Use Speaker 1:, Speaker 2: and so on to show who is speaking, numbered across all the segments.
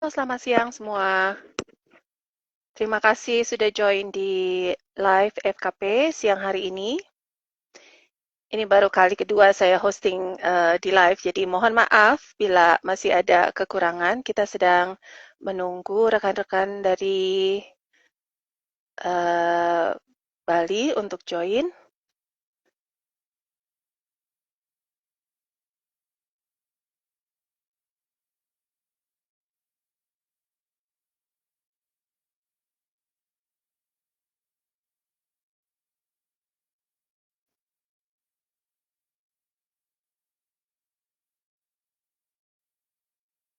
Speaker 1: Halo, selamat siang semua. Terima kasih sudah join di live FKP siang hari ini. Ini baru kali kedua saya hosting di live, jadi mohon maaf bila masih ada kekurangan. Kita sedang menunggu rekan-rekan dari eh, Bali untuk join.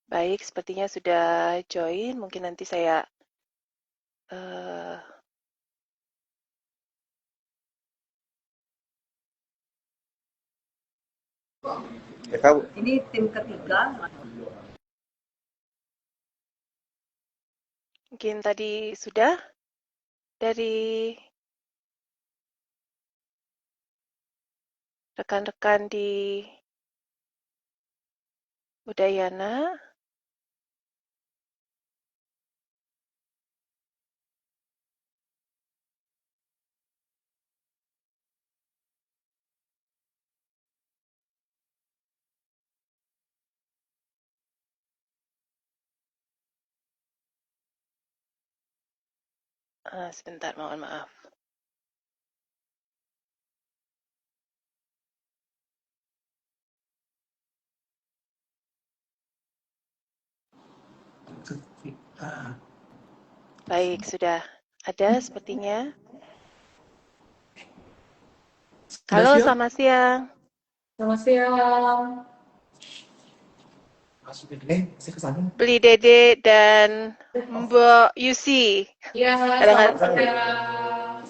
Speaker 1: Baik, sepertinya sudah join. Mungkin nanti saya eh,
Speaker 2: Ya tahu.
Speaker 3: Ini tim ketiga.
Speaker 1: mungkin tadi sudah dari rekan-rekan di Udayana. Sebentar, mohon maaf. Baik, sudah ada sepertinya.
Speaker 2: Sudah
Speaker 1: Halo,
Speaker 2: siap?
Speaker 1: selamat siang.
Speaker 4: Selamat siang.
Speaker 2: Masukin masih ke sana.
Speaker 1: Beli Dede dan Mbak Yusi.
Speaker 4: Ya,
Speaker 1: Kadang-kadang
Speaker 4: selamat siang.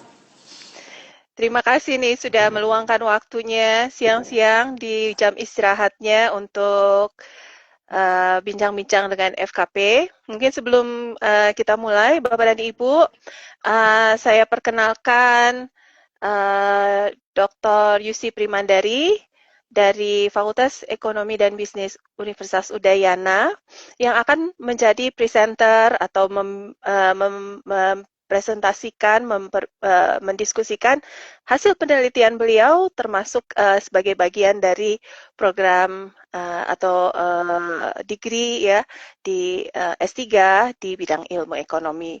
Speaker 1: terima kasih nih sudah meluangkan waktunya siang-siang di jam istirahatnya untuk bincang-bincang dengan FKP. Mungkin sebelum kita mulai, Bapak dan Ibu, saya perkenalkan Dr. Yusi Primandari dari Fakultas Ekonomi dan Bisnis Universitas Udayana yang akan menjadi presenter atau mempresentasikan, mendiskusikan hasil penelitian beliau termasuk sebagai bagian dari program atau degree ya di S3 di bidang ilmu ekonomi.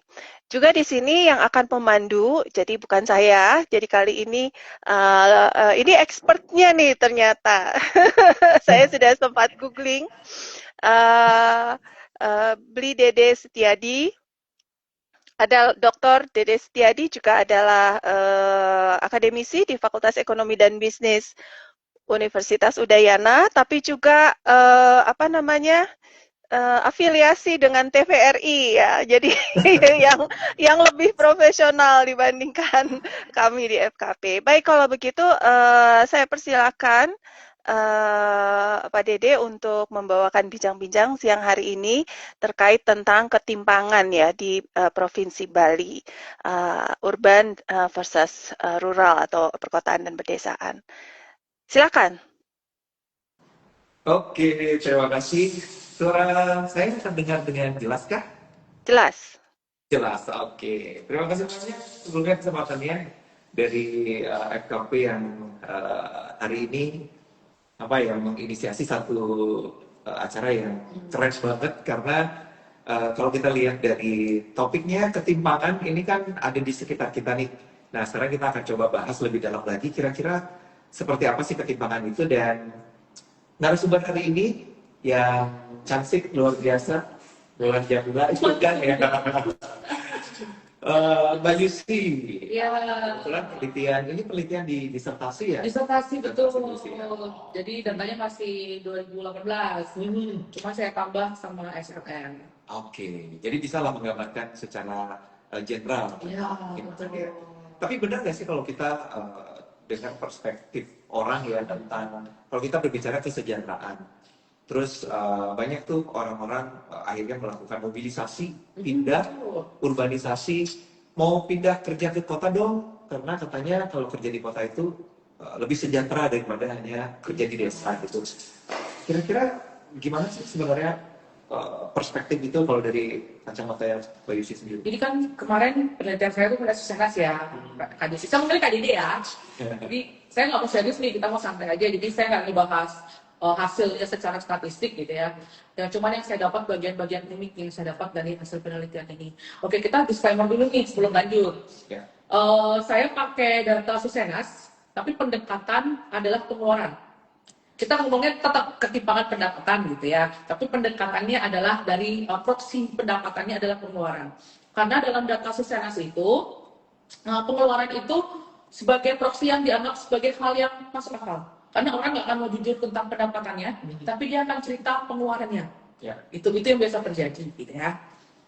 Speaker 1: Juga di sini yang akan pemandu, jadi bukan saya. Jadi kali ini expertnya nih ternyata. Saya sudah sempat googling. Beli Dede Setiadi. Ada Dr. Dede Setiadi juga adalah akademisi di Fakultas Ekonomi dan Bisnis Universitas Udayana, tapi juga afiliasi dengan TVRI ya. Jadi yang lebih profesional dibandingkan kami di FKP. Baik, kalau begitu saya persilakan Pak Dede untuk membawakan bincang-bincang siang hari ini terkait tentang ketimpangan ya di Provinsi Bali, urban versus rural atau perkotaan dan pedesaan. Silakan.
Speaker 2: Oke, terima kasih. Suara saya terdengar dengan jelas kah?
Speaker 1: Jelas.
Speaker 2: Jelas, oke. Terima kasih banyak sebelumnya kesempatannya dari FKP yang hari ini menginisiasi satu acara yang keren banget karena kalau kita lihat dari topiknya ketimpangan ini kan ada di sekitar kita nih. Nah, sekarang kita akan coba bahas lebih dalam lagi kira-kira seperti apa sih ketimpangan itu dan narasumber hari ini yang cantik luar biasa Dolan Jamila itu kan ya Mbak Yusi.
Speaker 4: Ya,
Speaker 2: Kebetulan penelitian di disertasi ya.
Speaker 4: disertasi betul.
Speaker 2: Kontribusi ya?
Speaker 4: Jadi datanya masih 2018. Cuma saya tambah sama SNM.
Speaker 2: Oke, jadi bisa lah menggambarkan secara general.
Speaker 4: Ya,
Speaker 2: Gitu
Speaker 4: betul.
Speaker 2: ya. Tapi benar nggak sih kalau kita dengan perspektif orang ya tentang kalau kita berbicara kesejahteraan, terus banyak tuh orang-orang akhirnya melakukan mobilisasi, pindah, urbanisasi, mau pindah kerja ke kota dong, karena katanya kalau kerja di kota itu lebih sejahtera daripada hanya kerja di desa gitu. Kira-kira gimana sih sebenarnya perspektif itu kalau dari kacamata ya Mbak Yusi sendiri?
Speaker 4: Jadi kan kemarin penelitian saya itu pada Susenas ya, Kak Desi, sama kali Kak Dede ya. Jadi saya nggak mau serius nih, kita mau santai aja. Jadi saya nggak ngebahas hasilnya secara statistik gitu ya. Dan cuman yang saya dapat bagian-bagian unik yang saya dapat dari hasil penelitian ini. Oke, kita disclaimer dulu nih sebelum lanjut.
Speaker 2: Ya.
Speaker 4: Saya pakai data Susenas, tapi pendekatan adalah pengeluaran. Kita ngomongnya tetap ketimpangan pendapatan gitu ya, tapi pendekatannya adalah dari proksi pendapatannya adalah pengeluaran. Karena dalam data Susenas itu pengeluaran itu sebagai proksi yang dianggap sebagai hal yang masuk akal. Karena orang nggak akan mau jujur tentang pendapatannya, tapi dia akan cerita pengeluarannya.
Speaker 2: Ya.
Speaker 4: Itu yang biasa terjadi gitu ya.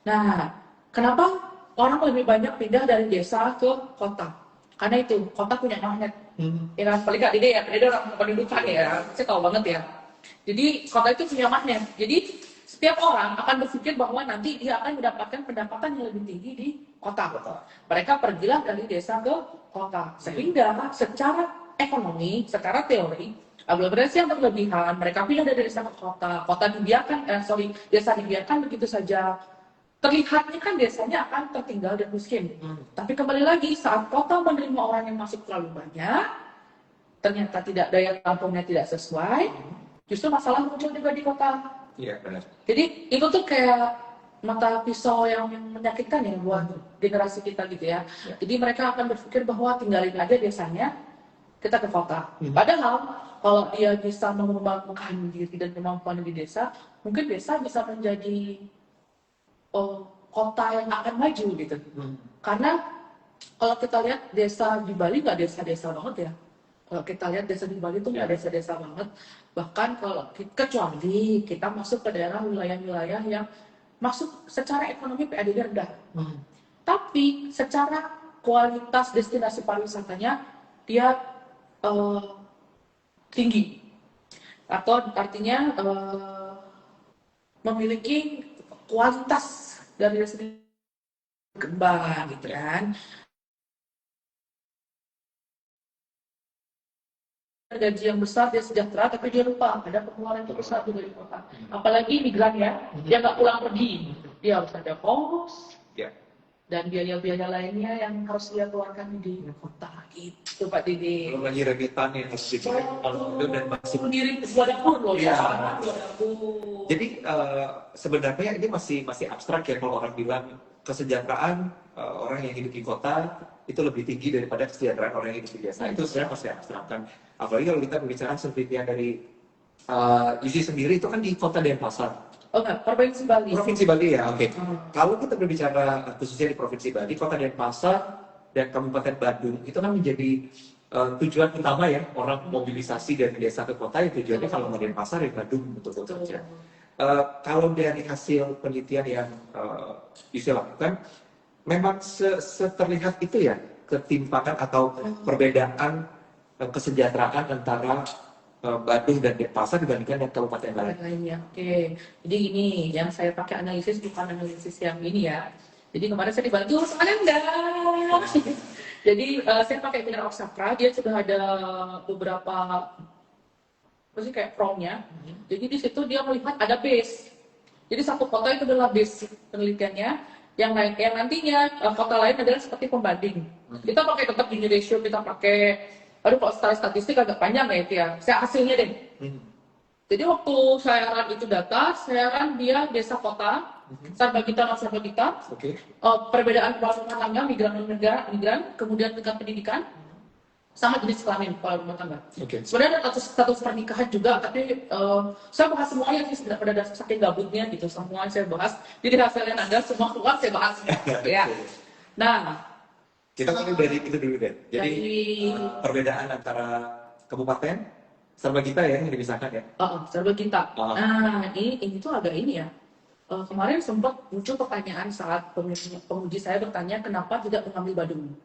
Speaker 4: Nah, kenapa orang lebih banyak pindah dari desa ke kota? Karena itu kota punya magnet. Ya kan, paling Kak Dede ya, Dede orang pendudukan ya, saya tahu banget ya. Jadi kota itu punya magnet. Jadi setiap orang akan berpikir bahwa nanti dia akan mendapatkan pendapatan yang lebih tinggi di kota. Mereka pergilah dari desa ke kota. Sehingga secara ekonomi, secara teori, aglomerasi yang berlebihan, mereka pindah dari desa ke kota. Desa dibiarkan begitu saja. Terlihatnya kan desanya akan tertinggal dan miskin. Tapi kembali lagi, saat kota menerima orang yang masuk terlalu banyak, ternyata daya tampungnya tidak sesuai, justru masalah muncul juga di kota.
Speaker 2: Iya, benar.
Speaker 4: Jadi itu tuh kayak mata pisau yang menyakitkan ya buat generasi kita gitu ya. Jadi mereka akan berpikir bahwa tinggalin aja desanya, kita ke kota. Padahal kalau dia bisa mengembangkan diri dan kemampuan di desa, mungkin desa bisa menjadi kota yang akan maju gitu. Karena kalau kita lihat desa di Bali nggak desa-desa banget ya. Kalau kita lihat desa di Bali itu nggak desa-desa banget. Bahkan kalau kecuali kita masuk ke daerah wilayah-wilayah yang masuk secara ekonomi PAD-nya rendah. Tapi secara kualitas destinasi pariwisatanya dia tinggi. Atau artinya memiliki kualitas dari destinasi kembang gitu kan. Gaji yang besar, dia sejahtera, tapi dia lupa ada pengeluaran yang besar juga di kota. Apalagi migran ya, dia nggak pulang pergi, dia harus ada kos, dan biaya-biaya lainnya yang harus dia keluarkan di kota. Gitu Pak Dede.
Speaker 2: Belum lagi rebutan yang harus dikirim kalau itu dan masih
Speaker 4: ngirim dua dapur loh ya.
Speaker 2: Jadi sebenarnya ini masih abstrak ya kalau orang bilang kesejahteraan orang yang hidup di kota itu lebih tinggi daripada kesejahteraan orang yang hidup di desa. Itu sebenarnya masih abstrak kan. Apalagi kalau kita berbicara penelitian dari Yusi sendiri itu kan di kota Denpasar.
Speaker 4: Oh enggak, Provinsi Bali.
Speaker 2: Provinsi Bali ya, oke. Kalau kita berbicara khususnya di Provinsi Bali, kota Denpasar dan Kabupaten Badung itu kan menjadi tujuan utama ya orang mobilisasi dari desa ke kota. Ya tujuannya kalau mau Denpasar ya Badung betul-betul saja. Kalau dari hasil penelitian yang Yusi lakukan, memang terlihat itu ya ketimpangan atau perbedaan kesejahteraan antara Badung dan Denpasar dibandingkan dengan kabupaten lainnya.
Speaker 4: Oke. Jadi ini yang saya pakai analisis bukan analisis yang ini ya. Jadi kemarin saya dibantu sama Nanda. Jadi saya pakai Pilar of Sakra, dia sudah ada beberapa kayak promnya. Jadi di situ dia melihat ada base. Jadi satu kota itu adalah base penelitiannya. Yang nantinya kota lain adalah seperti pembanding. Kita pakai tetap Gini ratio, kita pakai kalau secara statistik agak panjang ya itu ya. Saya hasilnya deh. Jadi waktu saya run itu data, saya run dia desa kota, Sarbagita, Sarbagita, perbedaan kepala rumah tangga, migran, kemudian tingkat pendidikan, sama jenis kelamin kepala rumah tangga. Sebenarnya ada status pernikahan juga, tapi saya bahas semuanya sih pada dasar saking gabutnya gitu, semua saya bahas. Jadi hasilnya Anda semua keluar saya bahas. Ya. Nah,
Speaker 2: kita mulai dari itu dulu deh. Jadi perbedaan antara kabupaten Sarbagita ya yang dipisahkan ya.
Speaker 4: Sarbagita. Nah, ini tuh agak ini ya. Kemarin sempat muncul pertanyaan saat penguji saya bertanya kenapa tidak mengambil Badung.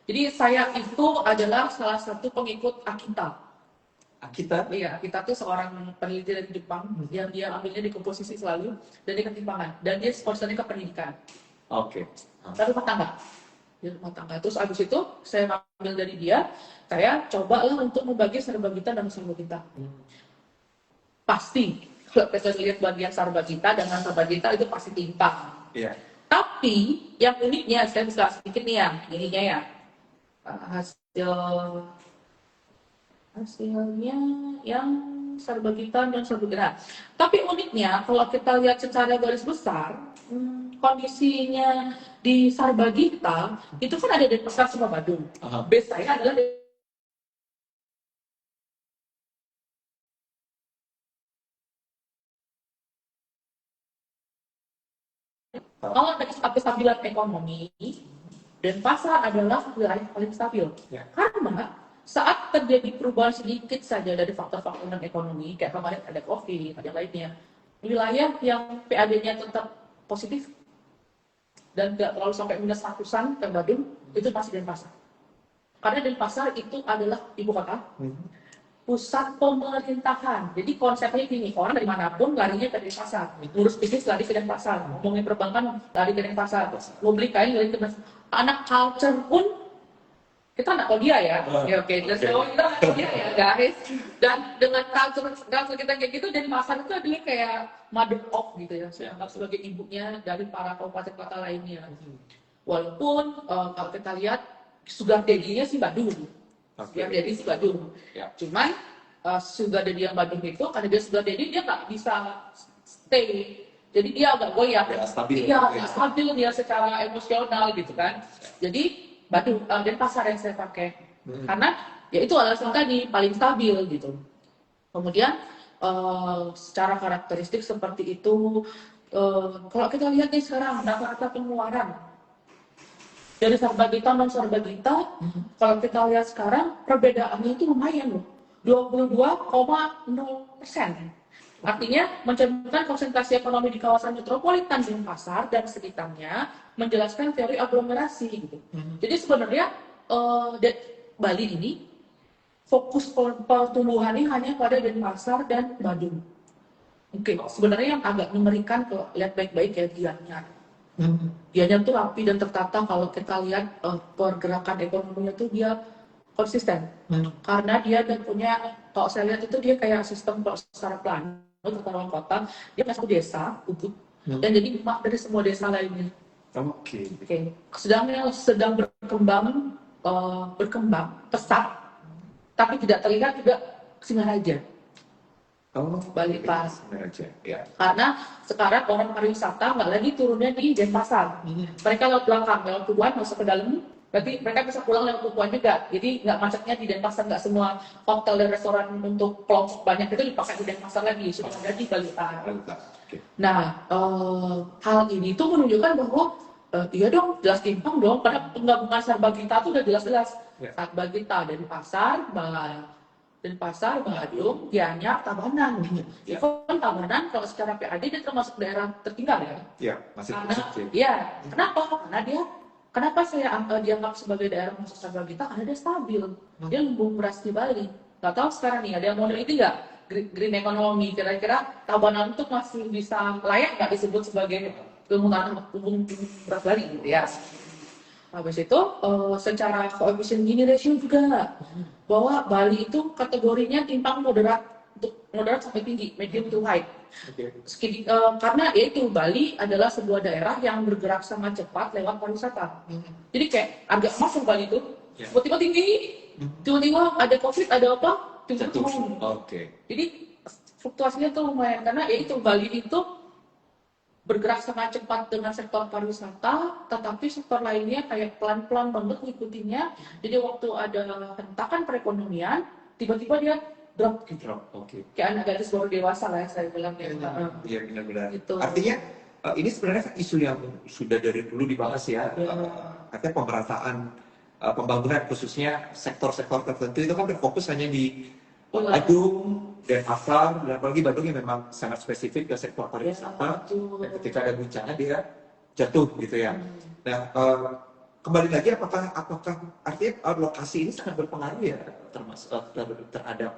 Speaker 4: Jadi saya itu adalah salah satu pengikut Akita.
Speaker 2: Akita?
Speaker 4: Iya, Akita itu seorang peneliti dari Jepang yang dia ambilnya di komposisi selalu dan di ketimpangan dan dia sponsornya ke pendidikan. Tapi rumah tangga. Di rumah tangga. Terus abis itu saya ambil dari dia, saya coba untuk membagi Sarbagita dan Sarbagita. Pasti Kalau kita lihat bagian Sarbagita dengan Sarbagita itu pasti timpang.
Speaker 2: Iya.
Speaker 4: Tapi yang uniknya, saya bisa sedikit nih yang ininya ya, hasilnya yang Sarbagita dan Sarbagita. Tapi uniknya kalau kita lihat secara garis besar, kondisinya di Sarbagita itu kan ada Denpasar sama Badung. Base saya adalah kalau dari kestabilan ekonomi, Denpasar adalah wilayah paling stabil.
Speaker 2: Ya.
Speaker 4: Karena saat terjadi perubahan sedikit saja dari faktor-faktor non ekonomi, kayak kemarin ada COVID, ada yang lainnya, wilayah yang PAD-nya tetap positif dan tidak terlalu sampai minus 100-an ke Badung, itu masih Denpasar. Karena Denpasar itu adalah ibu kota, pusat pemerintahan. Jadi konsepnya gini, orang dari manapun larinya ke Denpasar. Ngurus bisnis lari ke Denpasar, ngomongin perbankan lari ke Denpasar, mau beli kain lari ke Denpasar. Anak culture pun kita nggak tahu dia ya, oke. Kita nggak tahu dia ya guys. Dan dengan culture kita kayak gitu, Denpasar itu adalah kayak mother of gitu ya, saya anggap sebagai ibunya dari para kabupaten kota lainnya. Walaupun kalau kita lihat sugar daddy-nya sih Badung. Sugar daddy sih Badung. Cuman sugar daddy yang Badung itu karena dia sugar daddy dia nggak bisa stay. Jadi dia agak goyah. Iya, stabil dia secara emosional gitu kan. Jadi Badung Denpasar yang saya pakai. Karena ya itu alasan tadi paling stabil gitu. Kemudian secara karakteristik seperti itu, kalau kita lihat nih sekarang rata-rata pengeluaran dari Sarbagita non Sarbagita, kalau kita lihat sekarang perbedaannya itu lumayan loh, 22,0%. Artinya mencerminkan konsentrasi ekonomi di kawasan metropolitan Denpasar dan sekitarnya, menjelaskan teori aglomerasi gitu. Jadi sebenarnya Bali ini fokus pertumbuhannya hanya pada Denpasar dan Badung. Oke, sebenarnya yang agak mengerikan kalau lihat baik-baik ya Gianyar. Gianyar tuh rapi dan tertata. Kalau kita lihat pergerakan ekonominya tuh dia konsisten. Karena dia punya, kalau saya lihat itu dia kayak sistem secara plan tata kota, dia punya satu desa, Ubud, dan jadi emak dari semua desa lainnya. Oke. Sedang berkembang pesat, tapi tidak terlihat juga Singaraja. Bali Pas. Ya. Karena sekarang orang pariwisata nggak lagi turunnya di Denpasar. Mereka lewat belakang, lewat Tubuhan masuk ke dalam. Berarti mereka bisa pulang lewat Tubuhan juga. Jadi nggak macetnya di Denpasar, nggak semua hotel dan restoran untuk kelompok banyak itu dipakai di Denpasar lagi. Sudah ada di Bali Pas. Nah, hal ini tuh menunjukkan bahwa iya dong, jelas timpang dong. Karena penggabungan Sarbagita itu udah jelas-jelas. Sarbagita Denpasar, Badung, Gianyar, Tabanan. Even Tabanan kalau secara PAD dia termasuk daerah tertinggal ya. Iya, masih kecil. Iya, kenapa saya dianggap sebagai daerah masuk Sarbagita? Karena dia stabil. Dia lumbung beras di Bali. Gak tahu sekarang nih ada yang model itu nggak? Green economy. Kira-kira Tabanan itu masih bisa layak nggak disebut sebagai lumbung beras Bali gitu ya? Habis itu secara koefisien Gini ratio juga bahwa Bali itu kategorinya timpang moderat sampai tinggi, medium to high. Karena yaitu Bali adalah sebuah daerah yang bergerak sangat cepat lewat pariwisata. Jadi kayak harga emas yang Bali itu tiba-tiba tinggi, tiba-tiba ada COVID, ada apa, tiba-tiba turun. Jadi fluktuasinya tuh lumayan karena yaitu Bali itu bergerak sangat cepat dengan sektor pariwisata, tetapi sektor lainnya kayak pelan-pelan banget ngikutinya. Jadi waktu ada hentakan perekonomian, tiba-tiba dia drop gitu. Kayak anak gadis baru dewasa lah ya saya bilang ya. Iya benar-benar. Gitu. Artinya ini sebenarnya isu yang sudah dari dulu dibahas ya. Artinya pemerataan pembangunan khususnya sektor-sektor tertentu itu kan berfokus hanya di Badung, Denpasar, dan apalagi Badung yang memang sangat spesifik ke sektor pariwisata. Dan ketika ada bencana dia jatuh gitu ya. Nah, kembali lagi apakah artinya lokasi ini sangat berpengaruh ya terhadap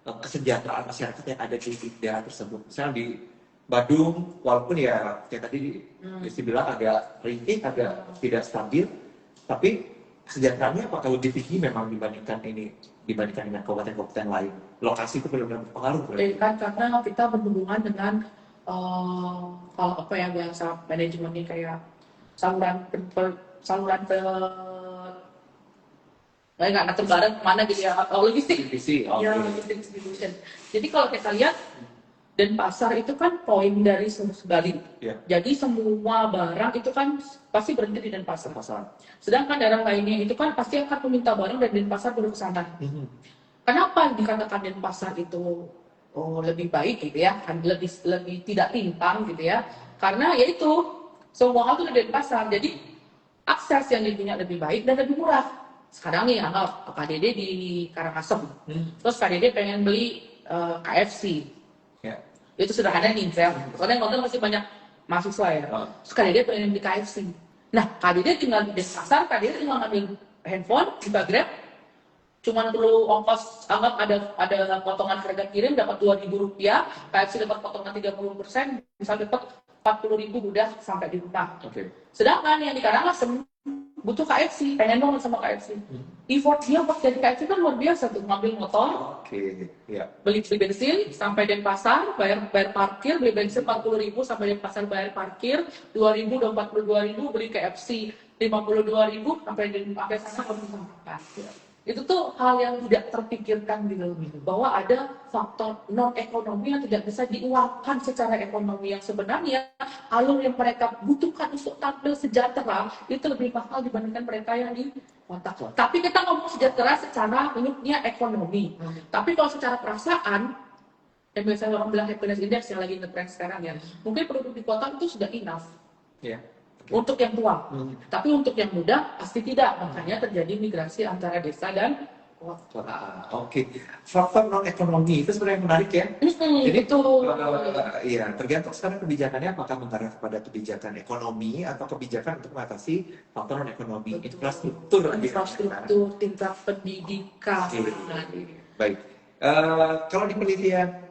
Speaker 4: kesejahteraan masyarakat yang ada di daerah tersebut. Misalnya di Badung, walaupun ya kayak tadi dibilang agak rintik, agak tidak stabil, tapi
Speaker 2: kesejahteraannya apakah lebih tinggi memang dibandingkan dengan kabupaten-kabupaten lain? Lokasi itu benar-benar berpengaruh berarti.
Speaker 4: Kan karena kita berhubungan dengan kalau apa ya bahasa manajemennya kayak saluran nggak ngatur barang kemana gitu ya, logistik. Ya, logistik distribution. Jadi kalau kita lihat Denpasar itu kan poin dari Bali.
Speaker 2: Ya.
Speaker 4: Jadi semua barang itu kan pasti berhenti di Denpasar.
Speaker 2: Pasar.
Speaker 4: Sedangkan daerah lainnya itu kan pasti akan meminta barang dari Denpasar baru ke sana. Kenapa dikatakan Denpasar itu lebih baik gitu ya, kan lebih tidak timpang gitu ya? Karena yaitu semua hal itu di Denpasar. Jadi akses yang dipunya lebih baik dan lebih murah. Sekarang nih anggap KDD di Karangasem, terus KDD pengen beli KFC.
Speaker 2: Ya.
Speaker 4: Itu sederhana nih, soalnya yang nonton masih banyak mahasiswa ya. Terus KDD pengen beli KFC. Nah, KDD tinggal di pasar, KDD tinggal ngambil handphone, buka Grab, cuman perlu ongkos, anggap ada potongan harga kirim dapat Rp2.000, KFC dapat potongan 30%, bisa dapat Rp40.000 udah sampai di rumah. Sedangkan yang di Karangasem butuh KFC, pengen banget sama KFC. Effortnya buat jadi KFC kan luar biasa tuh, ngambil motor, beli bensin sampai Denpasar, bayar parkir, beli bensin 40.000 sampai Denpasar bayar parkir, 2.000 udah 42.000, beli KFC 52.000 sampai sana baru bisa makan. Itu tuh hal yang tidak terpikirkan gitu, bahwa ada faktor non ekonomi yang tidak bisa diuangkan secara ekonomi, yang sebenarnya alur yang mereka butuhkan untuk tampil sejahtera itu lebih mahal dibandingkan mereka yang di kota. Tapi kita ngomong sejahtera secara unitnya ekonomi. Tapi kalau secara perasaan, yang biasa orang bilang happiness index yang lagi ngetrend sekarang ya, mungkin penduduk di kota itu sudah enough. Untuk yang tua, tapi untuk yang muda pasti tidak. Makanya terjadi migrasi antara desa dan kota.
Speaker 2: Faktor non ekonomi itu sebenarnya menarik ya. Jadi
Speaker 4: itu
Speaker 2: tergantung sekarang kebijakannya apakah mengarah kepada kebijakan ekonomi atau kebijakan untuk mengatasi faktor non ekonomi, infrastruktur,
Speaker 4: tingkat pendidikan.
Speaker 2: Baik. Kalau di penelitian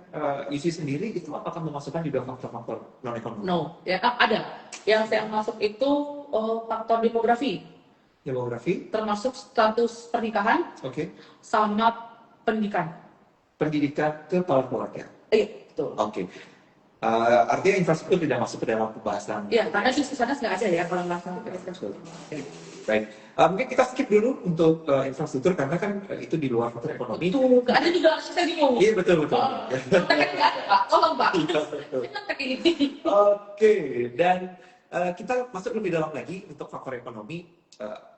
Speaker 2: UC sendiri itu apakah memasukkan juga faktor-faktor non ekonomi?
Speaker 4: No, ya ada. Yang saya masuk itu faktor demografi, termasuk status pernikahan, sama pendidikan.
Speaker 2: Pendidikan kepala keluarga.
Speaker 4: Iya, betul.
Speaker 2: Artinya infrastruktur tidak masuk ke dalam pembahasan.
Speaker 4: Iya, karena di sana nggak ada ya kalau nggak salah infrastruktur.
Speaker 2: Baik, mungkin kita skip dulu untuk infrastruktur karena kan itu di luar faktor ekonomi.
Speaker 4: Betul, nggak ada juga saya bingung.
Speaker 2: Iya betul.
Speaker 4: Nggak ada, Pak. Tolong Pak.
Speaker 2: Dan kita masuk lebih dalam lagi untuk faktor ekonomi.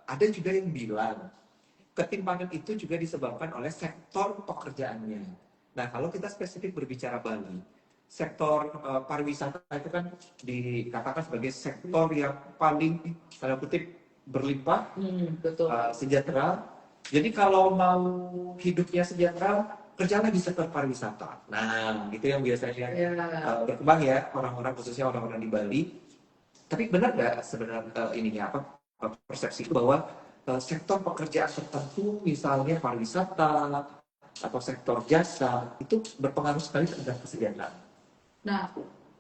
Speaker 2: Ada juga yang bilang ketimpangan itu juga disebabkan oleh sektor pekerjaannya. Nah, kalau kita spesifik berbicara Bali, sektor pariwisata itu kan dikatakan sebagai sektor yang paling tanda kutip berlimpah, sejahtera. Jadi kalau mau hidupnya sejahtera, kerjalah di sektor pariwisata. Nah, itu yang biasanya berkembang ya orang-orang, khususnya orang-orang di Bali. Tapi benar nggak sebenarnya persepsi itu bahwa sektor pekerjaan tertentu, misalnya pariwisata atau sektor jasa, itu berpengaruh sekali terhadap kesejahteraan?
Speaker 4: Nah,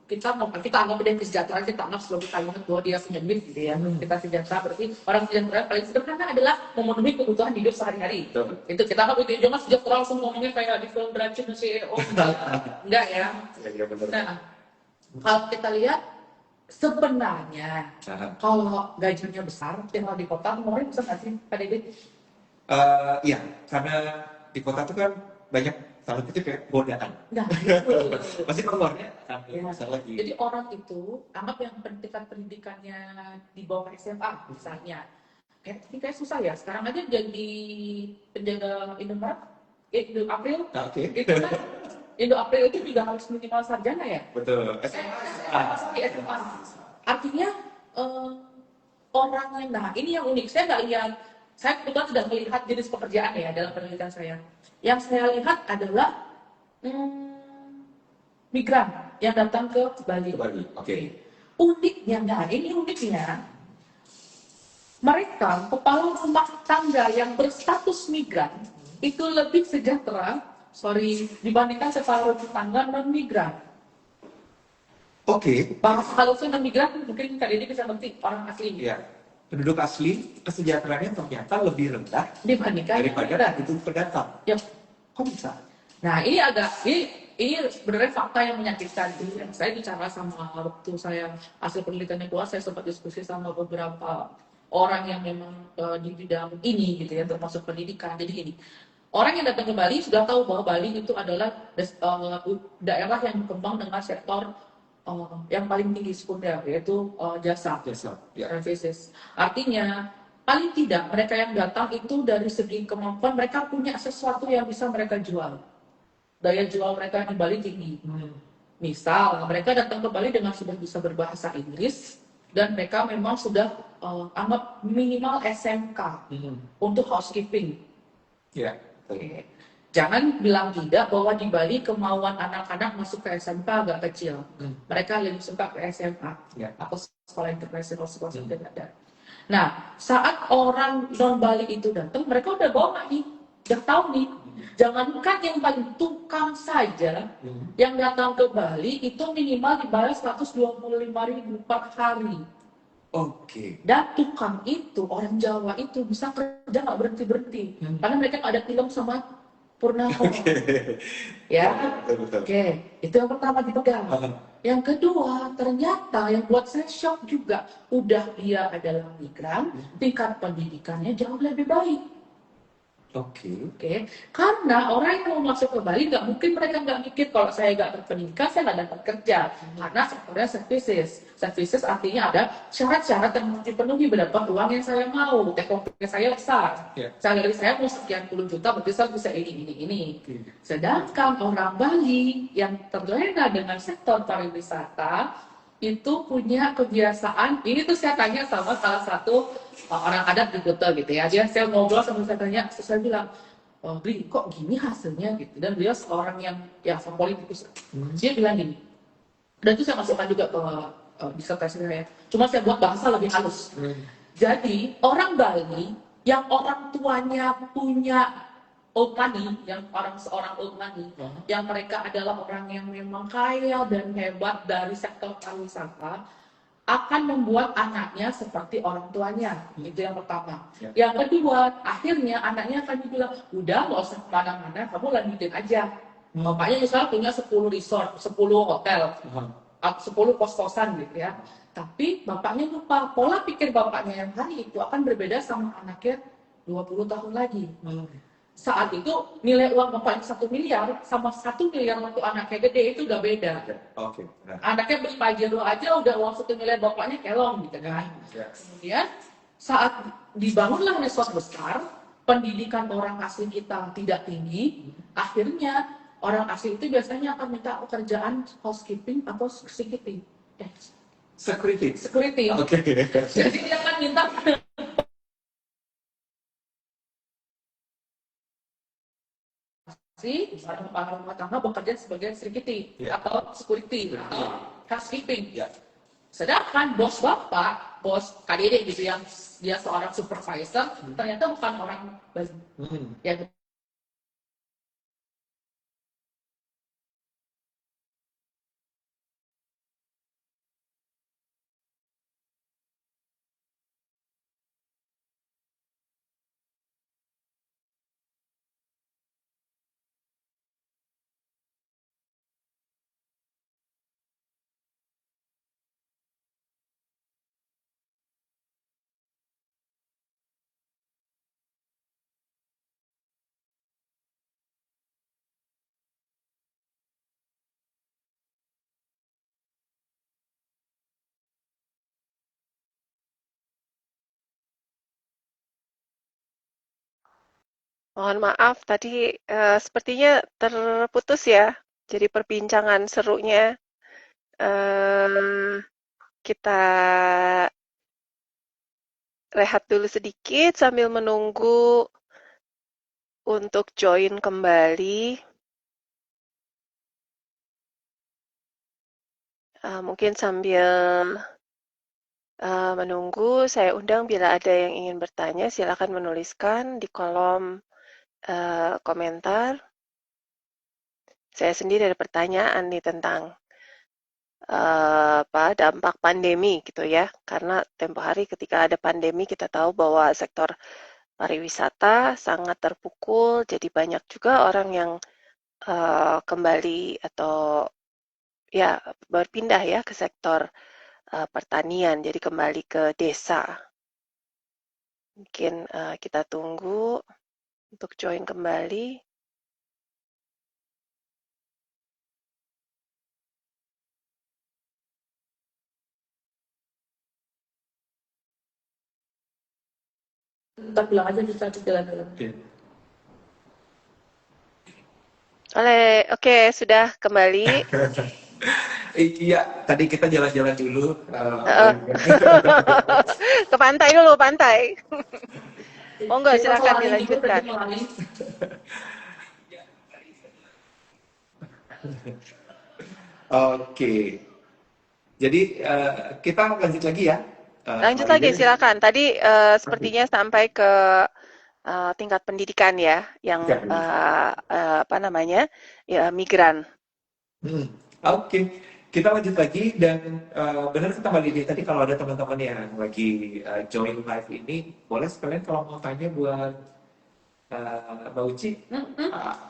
Speaker 4: kita anggap dia kesejahteraan, kita anggap sebagai kalimat bahwa dia punya duit gitu ya. Kita sejahtera, berarti orang sejahtera paling sederhana adalah memenuhi kebutuhan hidup sehari-hari. Itu kita anggap itu, jangan sejahtera langsung ngomongnya kayak di film Beracun CEO. Enggak ya. Nah, kalau kita lihat sebenarnya kalau gajinya besar, tinggal di kota, kemarin bisa nggak sih Pak Dede?
Speaker 2: Iya, karena di kota itu kan banyak tanda kutip ya godaan. Pasti keluarnya lagi.
Speaker 4: Jadi orang itu anggap yang tingkat pendidikannya di bawah SMA misalnya, kayak susah ya. Sekarang aja jadi penjaga Indomaret, Indo April, itu kan Indo April itu juga harus minimal sarjana ya.
Speaker 2: Betul.
Speaker 4: SMA. Artinya orang yang, nah ini yang unik, saya nggak lihat. Saya kebetulan sudah melihat jenis pekerjaan ya dalam penelitian saya. Yang saya lihat adalah migran yang datang ke Bali. Uniknya, nah ini uniknya, mereka kepala rumah tangga yang berstatus migran itu lebih sejahtera, dibandingkan kepala rumah tangga non migran. Kalau non migran mungkin kali ini bisa ngerti orang asli.
Speaker 2: penduduk asli kesejahteraannya ternyata lebih rendah
Speaker 4: dibandingkan
Speaker 2: daripada penduduk pendatang.
Speaker 4: Yap.
Speaker 2: Kok bisa?
Speaker 4: Nah, ini sebenarnya fakta yang menyakitkan. Saya bicara sama waktu saya hasil penelitiannya keluar, saya sempat diskusi sama beberapa orang yang memang di bidang ini gitu ya, termasuk pendidikan. Jadi gini, orang yang datang ke Bali sudah tahu bahwa Bali itu adalah daerah yang berkembang dengan sektor yang paling tinggi sekunder, yaitu jasa,
Speaker 2: Ya.
Speaker 4: services. Artinya, paling tidak mereka yang datang itu dari segi kemampuan mereka punya sesuatu yang bisa mereka jual. Daya jual mereka di Bali tinggi. Misal, mereka datang ke Bali dengan sudah bisa berbahasa Inggris dan mereka memang sudah anggap minimal SMK untuk housekeeping.
Speaker 2: Ya.
Speaker 4: Oke. Jangan bilang tidak bahwa di Bali kemauan anak-anak masuk ke SMK agak kecil. Mereka lebih suka ke SMA atau sekolah internasional, sekolah sederhana. Nah, saat orang non Bali itu datang, mereka udah bawa nih, udah tahu nih. Jangankan yang paling tukang saja yang datang ke Bali itu minimal dibayar 125.000 per hari.
Speaker 2: Oke.
Speaker 4: Dan tukang itu, orang Jawa itu bisa kerja nggak berhenti-berhenti. Karena mereka nggak ada film sama Purnama. Ya,
Speaker 2: Betul.
Speaker 4: Oke, itu yang pertama dipegang. Yang kedua, ternyata yang buat saya shock juga, udah dia adalah migran, tingkat pendidikannya jauh lebih baik. Oke, karena orang yang mau masuk ke Bali nggak mungkin mereka nggak mikir kalau saya nggak berpendidikan saya nggak dapat kerja, karena sektornya services artinya ada syarat-syarat yang harus dipenuhi berapa uang yang saya mau, teknologi saya besar, salary saya mau sekian puluh juta berarti saya bisa ini. Sedangkan orang Bali yang terlena dengan sektor pariwisata itu punya kebiasaan, ini tuh saya tanya sama salah satu orang adat di Kuta gitu ya, saya ngobrol sama saya bilang, Bli, kok gini hasilnya gitu, dan beliau seorang yang politikus, dia bilang gini, dan itu saya masukkan juga ke disertasi saya, cuma saya buat bahasa lebih halus. Jadi orang Bali yang orang tuanya punya old money, seorang old money, yang mereka adalah orang yang memang kaya dan hebat dari sektor pariwisata, akan membuat anaknya seperti orang tuanya. Itu yang pertama. Yang kedua, akhirnya anaknya akan dibilang, udah nggak usah kemana-mana, kamu lanjutin aja. Bapaknya misalnya punya 10 resort, 10 hotel, 10 kos-kosan gitu ya. Tapi bapaknya lupa, pola pikir bapaknya yang hari itu akan berbeda sama anaknya 20 tahun lagi. Saat itu nilai uang bapaknya 1 miliar sama 1 miliar waktu anaknya gede itu udah beda. Anaknya beli Pajero aja udah uang 1 miliar bapaknya kelong gitu kan. Kemudian saat dibangunlah resort besar, pendidikan orang asli kita tidak tinggi, akhirnya orang asli itu biasanya akan minta pekerjaan housekeeping atau security. Security. Jadi dia akan minta para rumah tangga bekerja sebagai security atau security atau housekeeping. Sedangkan bos KDD gitu yang dia seorang supervisor ternyata bukan orang Bali. Ya,
Speaker 1: Mohon maaf, tadi sepertinya terputus ya. Jadi perbincangan serunya kita rehat dulu sedikit sambil menunggu untuk join kembali. Mungkin sambil menunggu, saya undang bila ada yang ingin bertanya, silakan menuliskan di kolom komentar. Saya sendiri ada pertanyaan nih tentang dampak pandemi gitu ya. Karena tempo hari ketika ada pandemi kita tahu bahwa sektor pariwisata sangat terpukul, jadi banyak juga orang yang kembali atau ya berpindah ya ke sektor pertanian, jadi kembali ke desa. Mungkin kita tunggu untuk join kembali.
Speaker 4: Ntar bilang aja bisa jalan-jalan.
Speaker 1: Oke, sudah kembali.
Speaker 2: Iya, tadi kita jalan-jalan dulu.
Speaker 1: Ke pantai dulu, pantai. Monggo,
Speaker 4: Kita
Speaker 1: silakan
Speaker 4: selalu
Speaker 1: dilanjutkan.
Speaker 2: Oke, jadi kita lanjut lagi ya.
Speaker 1: Lanjut lagi, silakan. Tadi sepertinya sampai ke tingkat pendidikan ya, yang migran.
Speaker 2: Oke, kita lanjut lagi dan benar kata Mbak Lidi tadi kalau ada teman-teman yang lagi join live ini, boleh sekalian kalau mau tanya buat Mbak Uci,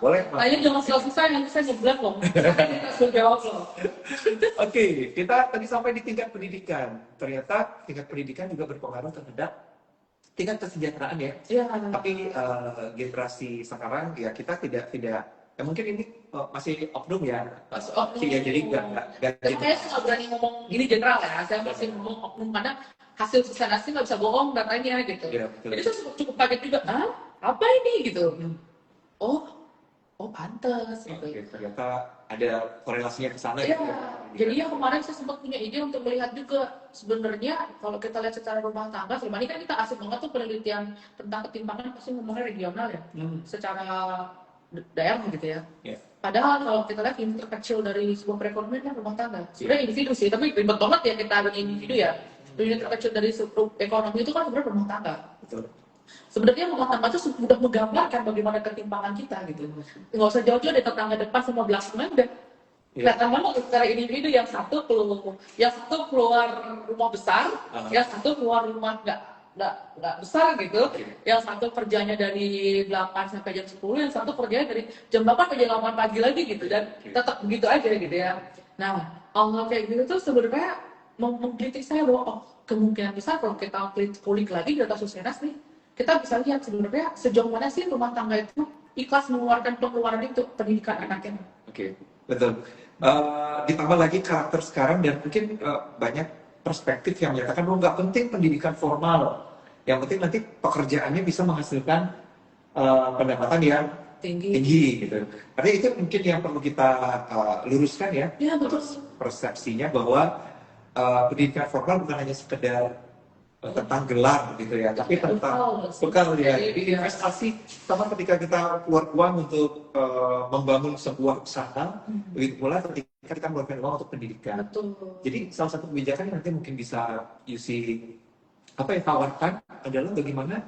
Speaker 2: boleh.
Speaker 4: Tanya jangan susah-susah, nanti saya nyeblak loh. Kita sudah jawab loh.
Speaker 2: Oke, kita tadi sampai di tingkat pendidikan. Ternyata tingkat pendidikan juga berpengaruh terhadap tingkat kesejahteraan ya.
Speaker 4: Iya.
Speaker 2: Tapi generasi sekarang ya kita tidak ya mungkin ini masih oknum ya.
Speaker 4: Masih oknum.
Speaker 2: Ya, jadi nggak.
Speaker 4: Saya nggak berani ngomong gini general ya. Saya masih ngomong oknum karena hasil sosialisasi nggak bisa bohong datanya gitu.
Speaker 2: Ya,
Speaker 4: jadi saya cukup kaget juga. Apa ini gitu? Oh pantas gitu.
Speaker 2: Oke, ternyata ada korelasinya ke sana.
Speaker 4: Iya. Jadi ya kemarin saya sempat punya ide untuk melihat juga sebenarnya kalau kita lihat secara rumah tangga, selama ini kan kita asik banget tuh penelitian tentang ketimpangan pasti ngomongnya regional ya, secara daerah gitu ya. Yeah. Padahal kalau kita lihat unit terkecil dari sebuah perekonomian kan rumah tangga. Sebenarnya individu sih, tapi ribet banget ya kita ada individu ya. Unit terkecil dari ekonomi itu kan sebenarnya rumah tangga. Betul. Sebenarnya rumah tangga itu sudah menggambarkan bagaimana ketimpangan kita gitu. Nggak usah jauh-jauh dari tetangga depan sama belakang udah. Kelihatan banget secara individu yang satu keluar rumah besar, yang satu keluar rumah nggak besar gitu, yang satu kerjanya dari 8 sampai jam 10, yang satu kerjanya dari jam 8 sampai jam 8 pagi lagi gitu, dan tetap begitu aja gitu ya. Nah, Allah kayak gitu tuh sebenarnya mengkritik saya bahwa kemungkinan besar kalau kita kulik lagi data Sosienas nih, kita bisa lihat sebenarnya sejauh mana sih rumah tangga itu ikhlas mengeluarkan pengeluaran itu pendidikan anaknya. Oke,
Speaker 2: betul. Ditambah lagi karakter sekarang dan mungkin banyak perspektif yang menyatakan bahwa nggak penting pendidikan formal, yang penting nanti pekerjaannya bisa menghasilkan pendapatan yang tinggi gitu. Artinya itu mungkin yang perlu kita luruskan ya. Ya betul. Persepsinya bahwa pendidikan formal bukan hanya sekedar tentang gelar gitu ya, tapi tentang bekal ya. Jadi investasi sama ketika kita keluar uang untuk membangun sebuah usaha, begitu pula ketika kita mengeluarkan uang untuk pendidikan. Betul. Jadi salah satu kebijakan yang nanti mungkin bisa Yusi tawarkan adalah bagaimana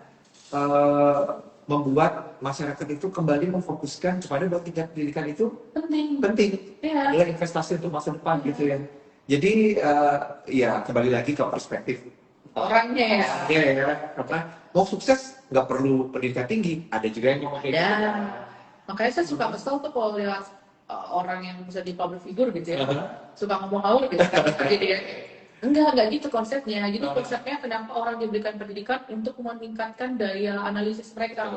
Speaker 2: membuat masyarakat itu kembali memfokuskan kepada bahwa tingkat pendidikan itu penting. Ya. Adalah investasi untuk masa depan gitu ya. Jadi ya kembali lagi ke perspektif orangnya ya. Karena mau sukses nggak perlu pendidikan tinggi, ada juga yang mau kayak
Speaker 4: makanya saya suka kesel tuh kalau lihat orang yang bisa di public figure gitu ya, suka ngomong-ngomong gitu kan. Jadi enggak gitu konsepnya. Jadi konsepnya kenapa orang diberikan pendidikan untuk meningkatkan daya analisis mereka,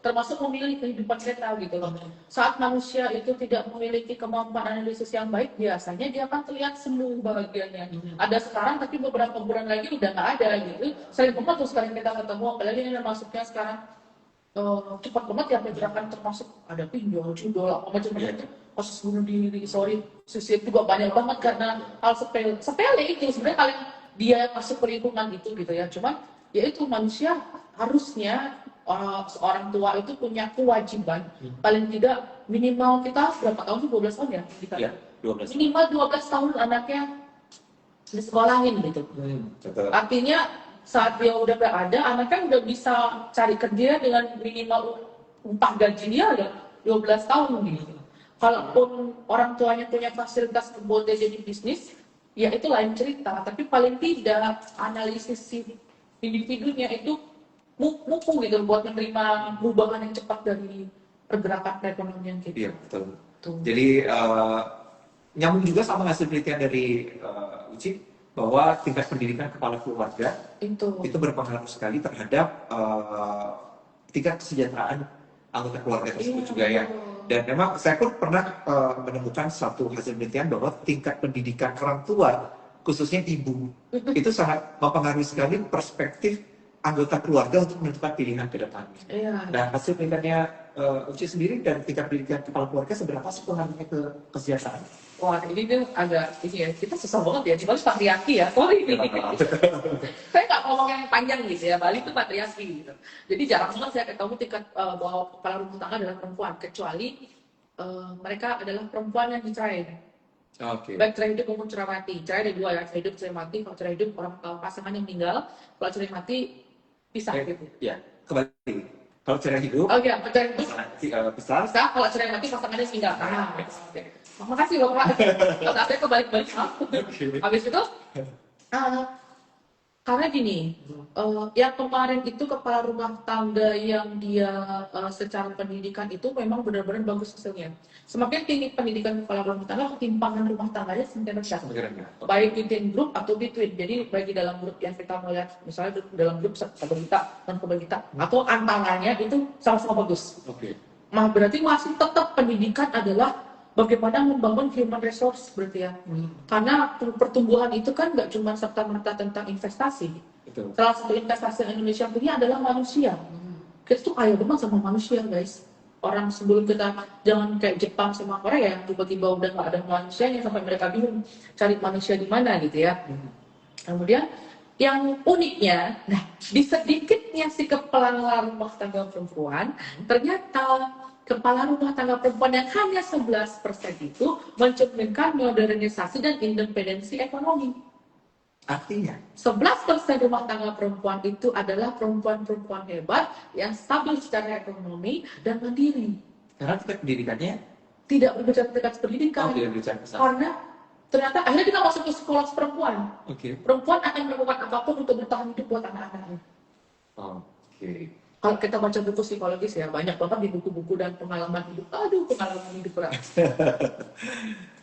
Speaker 4: termasuk memilih kehidupan kita gitu loh. Saat manusia itu tidak memiliki kemampuan analisis yang baik, biasanya dia akan terlihat semu bahagianya. Ada sekarang tapi beberapa bulan lagi udah nggak ada gitu. Sering banget tuh sekarang kita ketemu, apalagi ini masuknya sekarang cepat banget ya pergerakan, termasuk ada pinjol, judol, apa macam-macam itu. Kasus bunuh diri, suicide juga banyak banget karena hal sepele itu sebenarnya kalian dia masuk ke lingkungan itu gitu ya. Cuman ya itu manusia harusnya seorang tua itu punya kewajiban paling tidak minimal kita berapa tahun sih, 12 tahun ya kita. Ya, 12. Minimal 12 tahun anaknya disekolahin gitu. Artinya saat dia udah nggak ada, anaknya udah bisa cari kerja dengan minimal upah gaji dia ada 12 tahun gitu. Kalaupun orang tuanya punya fasilitas buat dia jadi bisnis, ya itu lain cerita. Tapi paling tidak analisis si individunya itu mumpung gitu buat menerima perubahan yang cepat dari pergerakan perekonomian kita.
Speaker 2: Iya, betul.
Speaker 4: Tuh.
Speaker 2: Jadi nyambung juga sama hasil penelitian dari Uci bahwa tingkat pendidikan kepala keluarga itu berpengaruh sekali terhadap tingkat kesejahteraan anggota keluarga tersebut juga ya. Dan memang saya pun pernah menemukan satu hasil penelitian bahwa tingkat pendidikan orang tua, khususnya ibu, itu sangat mempengaruhi sekali perspektif anggota keluarga untuk menentukan pilihan ke depannya. Nah, hasil penelitiannya Uci sendiri dan tingkat pendidikan kepala keluarga seberapa sih pengaruhnya ke kesejahteraan?
Speaker 4: Wah, ini tuh agak ini ya, kita susah banget ya, di Bali patriarki ya, sorry. Saya nggak ngomong yang panjang gitu ya, Bali itu patriarki gitu. Jadi jarang banget saya ketemu tingkat bahwa kepala rumah tangga adalah perempuan, kecuali mereka adalah perempuan yang dicerai. Baik cerai hidup maupun cerai mati. Cerai ada dua ya, cerai hidup, cerai mati. Kalau cerai hidup orang pasangan yang meninggal, kalau cerai mati pisah gitu.
Speaker 2: Ya, kembali. Kalau cerai hidup,
Speaker 4: cerai hidup
Speaker 2: pisah.
Speaker 4: Kalau cerai mati pasangannya meninggal. Makasih loh Pak. Kalau saya kebalik-balik. Habis itu, karena gini, yang kemarin itu kepala rumah tangga yang dia secara pendidikan itu memang benar-benar bagus hasilnya. Semakin tinggi pendidikan kepala rumah tangga, ketimpangan rumah tangganya semakin rendah. Baik within grup atau between. Jadi bagi dalam grup yang kita melihat, misalnya dalam grup satu kita dan kedua kita, atau antaranya itu sama-sama bagus. Nah, berarti masih tetap pendidikan adalah bagaimana membangun human resource berarti ya. Karena pertumbuhan itu kan nggak cuma serta-merta tentang investasi. Salah satu investasi yang Indonesia punya adalah manusia. Kita tuh kaya banget sama manusia guys. Orang sebelum kita jangan kayak Jepang sama Korea yang tiba-tiba udah nggak ada manusianya sampai mereka bingung cari manusia di mana gitu ya. Kemudian yang uniknya, nah di sedikitnya si kepala rumah tangga perempuan ternyata kepala rumah tangga perempuan yang hanya 11% itu mencerminkan modernisasi dan independensi ekonomi.
Speaker 2: Artinya?
Speaker 4: 11% rumah tangga perempuan itu adalah perempuan-perempuan hebat yang stabil secara ekonomi dan mandiri.
Speaker 2: Karena tingkat pendidikannya?
Speaker 4: Tidak berbicara tingkat pendidikan.
Speaker 2: Tidak berbicara besar.
Speaker 4: Karena ternyata akhirnya kita masuk ke sekolah perempuan. Perempuan akan melakukan apapun untuk bertahan hidup buat anak-anaknya. Kalau kita baca buku psikologis ya, banyak banget di buku-buku dan pengalaman hidup. Pengalaman hidup berat.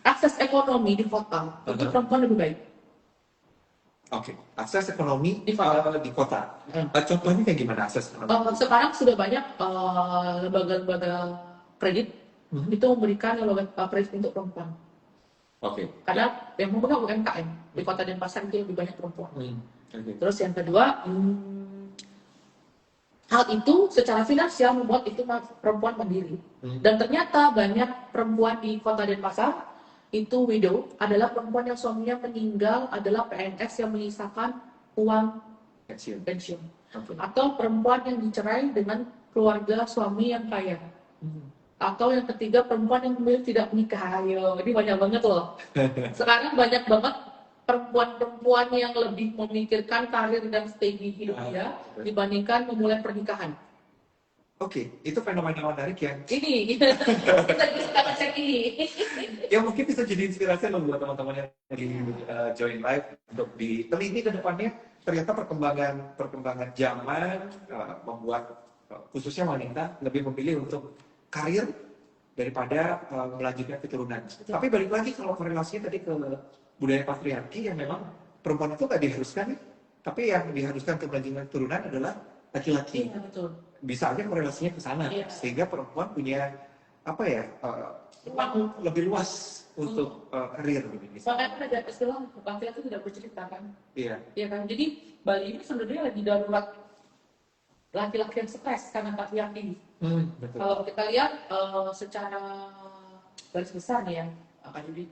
Speaker 4: Akses ekonomi di kota untuk perempuan lebih baik.
Speaker 2: Akses ekonomi di kota. Contohnya kayak gimana akses ekonomi?
Speaker 4: Sekarang sudah banyak lembaga-lembaga kredit itu memberikan kredit untuk perempuan. Karena yang memegang UMKM di kota Denpasar itu lebih banyak perempuan. Terus yang kedua, hal itu secara finansial membuat itu perempuan mandiri. Dan ternyata banyak perempuan di kota Denpasar itu widow adalah perempuan yang suaminya meninggal adalah PNS yang menyisakan uang pensiun. Atau perempuan yang dicerai dengan keluarga suami yang kaya. Atau yang ketiga perempuan yang memilih tidak menikah. Ini banyak banget loh. Sekarang banyak banget perempuan-perempuan yang lebih memikirkan karir dan stay hidupnya dibandingkan memulai pernikahan.
Speaker 2: Itu fenomena menarik yang
Speaker 4: ini kita bisa cek ini.
Speaker 2: Yang mungkin bisa jadi inspirasi buat teman-teman yang lagi join live untuk diteliti ke depannya. Ternyata perkembangan zaman membuat khususnya wanita lebih memilih untuk karir daripada melanjutkan keturunan. Tapi balik lagi kalau korelasinya tadi ke budaya patriarki yang memang perempuan itu nggak diharuskan, tapi yang diharuskan ke melanjutkan keturunan adalah laki-laki. Bisa aja korelasinya ke sana, sehingga perempuan punya lebih luas untuk karir.
Speaker 4: Makanya ada istilah laki-laki tidak bercerita kan?
Speaker 2: Iya
Speaker 4: kan. Jadi Bali ini sebenarnya lagi darurat laki-laki yang stres karena patriarki. Kalau kita lihat secara garis besar nih ya, Kak Yudi.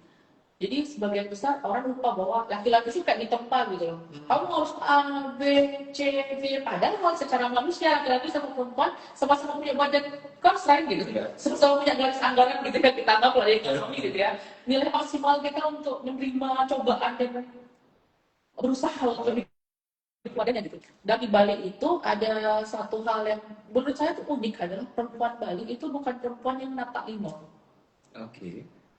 Speaker 4: Jadi sebagian besar orang lupa bahwa laki-laki itu kayak ditempa gitu loh. Kamu harus A, B, C, D. Padahal secara manusia laki-laki sama perempuan sama-sama punya badan constraint gitu. Sama-sama punya garis anggaran gitu kan ditambah oleh ekonomi gitu ya. Nilai maksimal kita untuk menerima cobaan dan berusaha untuk badannya gitu. Dan di Bali itu ada satu hal yang menurut saya tuh unik adalah perempuan Bali itu bukan perempuan yang nata imo.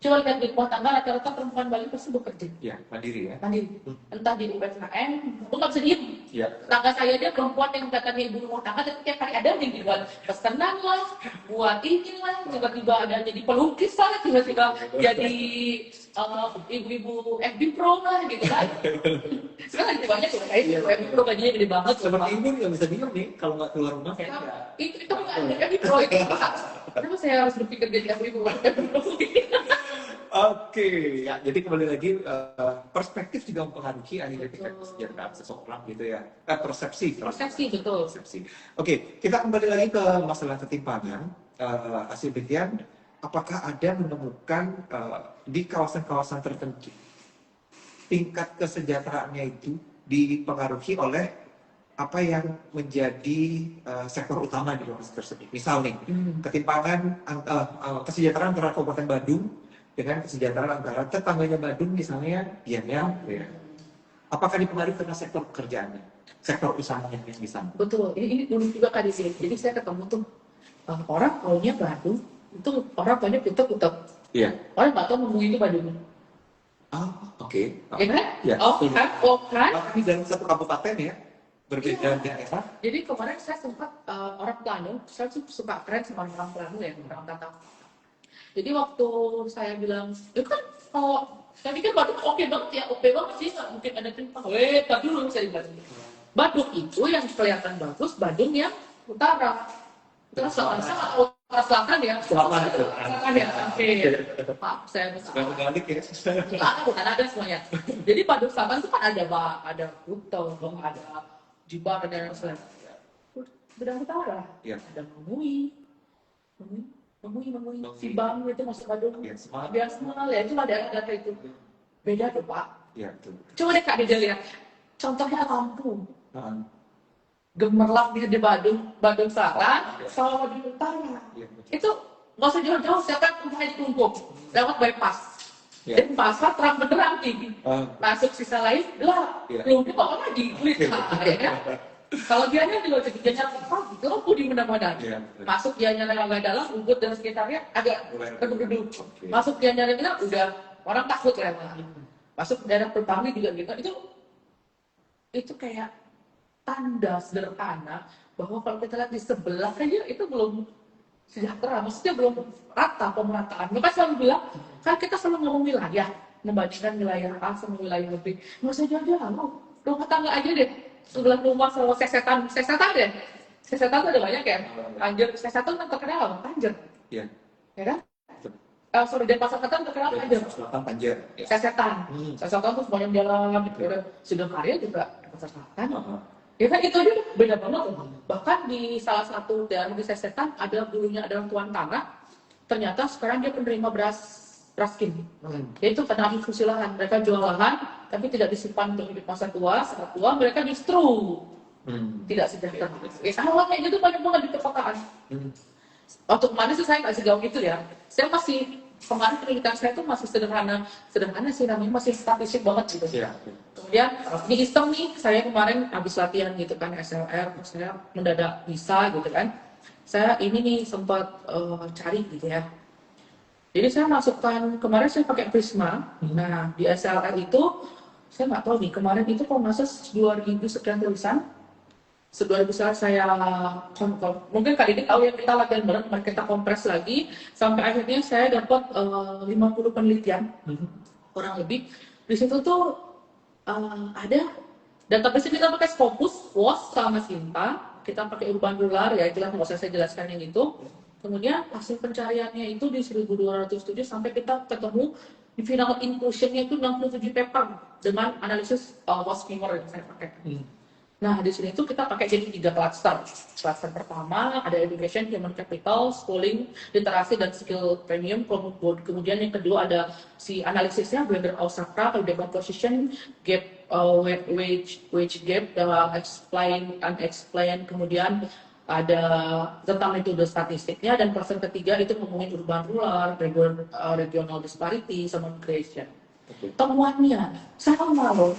Speaker 4: Coba lihat di rumah tangga rata-rata perempuan Bali pasti bekerja.
Speaker 2: Ya, mandiri ya.
Speaker 4: Mandiri. Entah di UMKM, aku nggak bisa diem.
Speaker 2: Ya.
Speaker 4: Tangga saya dia perempuan yang katanya ibu rumah tangga, tapi tiap hari ada yang dibuat pesanan lah, buat ini lah, tiba-tiba ada jadi pelukis lah, tiba-tiba jadi ibu-ibu FB Pro lah gitu kan. Sekarang lagi banyak ya, kayak FB Pro gajinya gede banget.
Speaker 2: Seperti ibu nggak bisa diem nih kalau nggak keluar rumah kayaknya.
Speaker 4: Itu bukan FB Pro itu. Kenapa saya harus berpikir jadi ibu FB Pro?
Speaker 2: Oke, ya jadi kembali lagi perspektif juga mempengaruhi akhirnya tingkat kesejahteraan seseorang gitu ya. Persepsi.
Speaker 4: Betul.
Speaker 2: Persepsi. Oke, kita kembali lagi ke masalah ketimpangan. Hasil penelitian, apakah ada menemukan di kawasan-kawasan tertentu tingkat kesejahteraannya itu dipengaruhi oleh apa yang menjadi sektor utama di lokasi tersebut. Misal nih, ketimpangan kesejahteraan antara Kabupaten Bandung dengan kesejahteraan antara tetangganya Bandung misalnya Gianyar, ya. Apakah dipengaruhi karena sektor pekerjaannya, sektor usahanya yang di sana?
Speaker 4: Betul, ini dulu juga kan di sini. Jadi saya ketemu tuh orang taunya Bandung, itu orang taunya Kutek.
Speaker 2: Iya.
Speaker 4: Orang nggak tahu ngomong itu Bandung.
Speaker 2: Oke.
Speaker 4: Ya kan?
Speaker 2: Ya.
Speaker 4: Oh kan?
Speaker 2: Bahkan di dalam satu kabupaten ya, berbeda daerah.
Speaker 4: Jadi kemarin saya sempat orang Bandung, saya suka keren sama orang Bandung ya, orang Tatar. Jadi waktu saya bilang, itu kan kalau saya pikir Badung oke banget sih, nggak mungkin ada timpang. Tapi dulu saya bilang, Badung itu yang kelihatan bagus, Badung yang utara. Terus utara selatan ya? Selatan ya, oke. Maaf, saya
Speaker 2: Sudah kebalik ya.
Speaker 4: Bukan ada semuanya. Jadi Badung selatan itu kan ada Kuta, ada Jibar dan lain-lain. Bedang utara, ada Mengui, Sibang itu masuk Badung. Biar semua ya, itu ada daerah itu. Beda tuh Pak.
Speaker 2: Iya, betul.
Speaker 4: Coba deh Kak dia lihat. Contohnya Lampung. Gemerlap di Badung Selatan, sama Badung Utara. Itu nggak usah jauh-jauh, siapa rumahnya ditumpuk. Dapat bypass. Dan pasar terang benderang tinggi. Masuk sisa lain, gelap. Belum dibawa lagi, kulit. Kalau Gianyar juga Gianyar lampu di mana-mana. Masuk Gianyar yang agak dalam, Ubud dan sekitarnya agak redup. Masuk Gianyar yang dalam, udah orang takut ya. Masuk daerah Pertamina juga gitu. Itu kayak tanda sederhana bahwa kalau kita lihat di sebelah aja itu belum sejahtera, maksudnya belum rata pemerataan. Maka selalu bilang, kan kita selalu ngomong wilayah, membandingkan wilayah A sama wilayah B. Nggak usah jauh-jauh, rumah tangga aja deh. Sebelah rumah sama sesetan deh. Sesetan tuh ada banyak ya. Anjir, sesetan kan terkenal apa? Panjer.
Speaker 2: Iya.
Speaker 4: Ya kan? Denpasar Selatan terkenal Panjer.
Speaker 2: Selatan Panjer.
Speaker 4: Sesetan. Sesetan tuh semuanya jalan gitu. Sidokarya juga Denpasar Selatan. Ya kan itu aja beda banget. Bahkan di salah satu daerah di Sesetan ada dulunya adalah tuan tanah. Ternyata sekarang dia penerima beras Raskin. Yaitu karena infusi lahan. Mereka jual lahan, tapi tidak disimpan untuk hidup masa tua. Saat tua mereka justru tidak sejahtera. Sama kayak gitu banyak banget di perkotaan. Waktu kemarin sih saya nggak sejauh itu ya. Saya masih kemarin penelitian saya itu masih sederhana sih namanya, masih statistik banget gitu. Kemudian di iseng nih, saya kemarin habis latihan gitu kan SLR, saya mendadak bisa gitu kan. Saya ini nih sempat cari gitu ya. Jadi saya masukkan, kemarin saya pakai Prisma. Nah, di SLR itu, saya nggak tahu nih, kemarin itu kalau masuk 2.000 sekian tulisan. 2.000 saya mungkin kali ini tahu ya, kita latihan bareng, kita kompres lagi. Sampai akhirnya saya dapat 50 penelitian, kurang lebih. Di situ tuh ada database kita pakai Scopus, WOS, sama Sinta. Kita pakai Urban Rural, ya jelas nggak usah saya jelaskan yang itu. Kemudian hasil pencariannya itu di 1.207 sampai kita ketemu di final inclusionnya itu 67 paper dengan analisis WOS Schemer yang saya pakai. Nah di sini itu kita pakai jadi 3 cluster. Cluster pertama ada education, human capital, schooling, literasi dan skill premium. Kemudian yang kedua ada si analisisnya blended Osaka, demand position, gap wage gap, explain, unexplained, kemudian ada tentang metode statistiknya, dan cluster ketiga itu ngomongin urban rural, regional disparity, sama migration. Temuannya sama loh.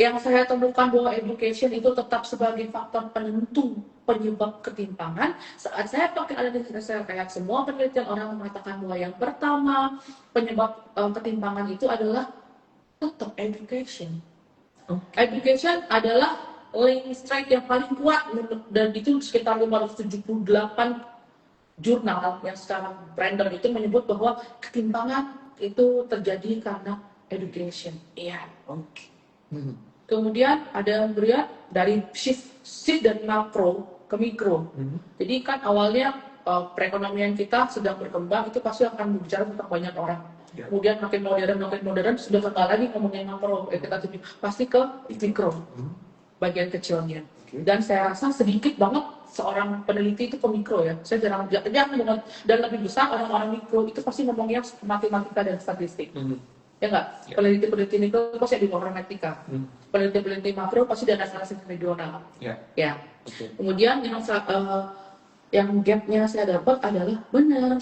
Speaker 4: Yang saya temukan bahwa education itu tetap sebagai faktor penentu penyebab ketimpangan. Saat saya pakai analisis saya kayak semua penelitian orang mengatakan bahwa yang pertama penyebab ketimpangan itu adalah tetap education. Education adalah link strike yang paling kuat dan itu sekitar 578 jurnal yang sekarang random itu menyebut bahwa ketimpangan itu terjadi karena education. Iya.
Speaker 2: Oke.
Speaker 4: Kemudian ada yang beriak dari shift dari makro ke mikro. Jadi kan awalnya perekonomian kita sedang berkembang, itu pasti akan berbicara tentang banyak orang. Kemudian makin modern, sudah nggak lagi ngomongin makro, kita tunjuk pasti ke mikro, bagian kecilnya. Dan saya rasa sedikit banget seorang peneliti itu ke mikro ya. Saya jarang banget. Dan lebih besar orang-orang mikro itu pasti ngomongnya matematika dan statistik. Ya nggak? Peneliti-peneliti mikro pasti di matematika. Peneliti-peneliti makro pasti di analisis regional. Ya. Kemudian yang gapnya saya dapat adalah benar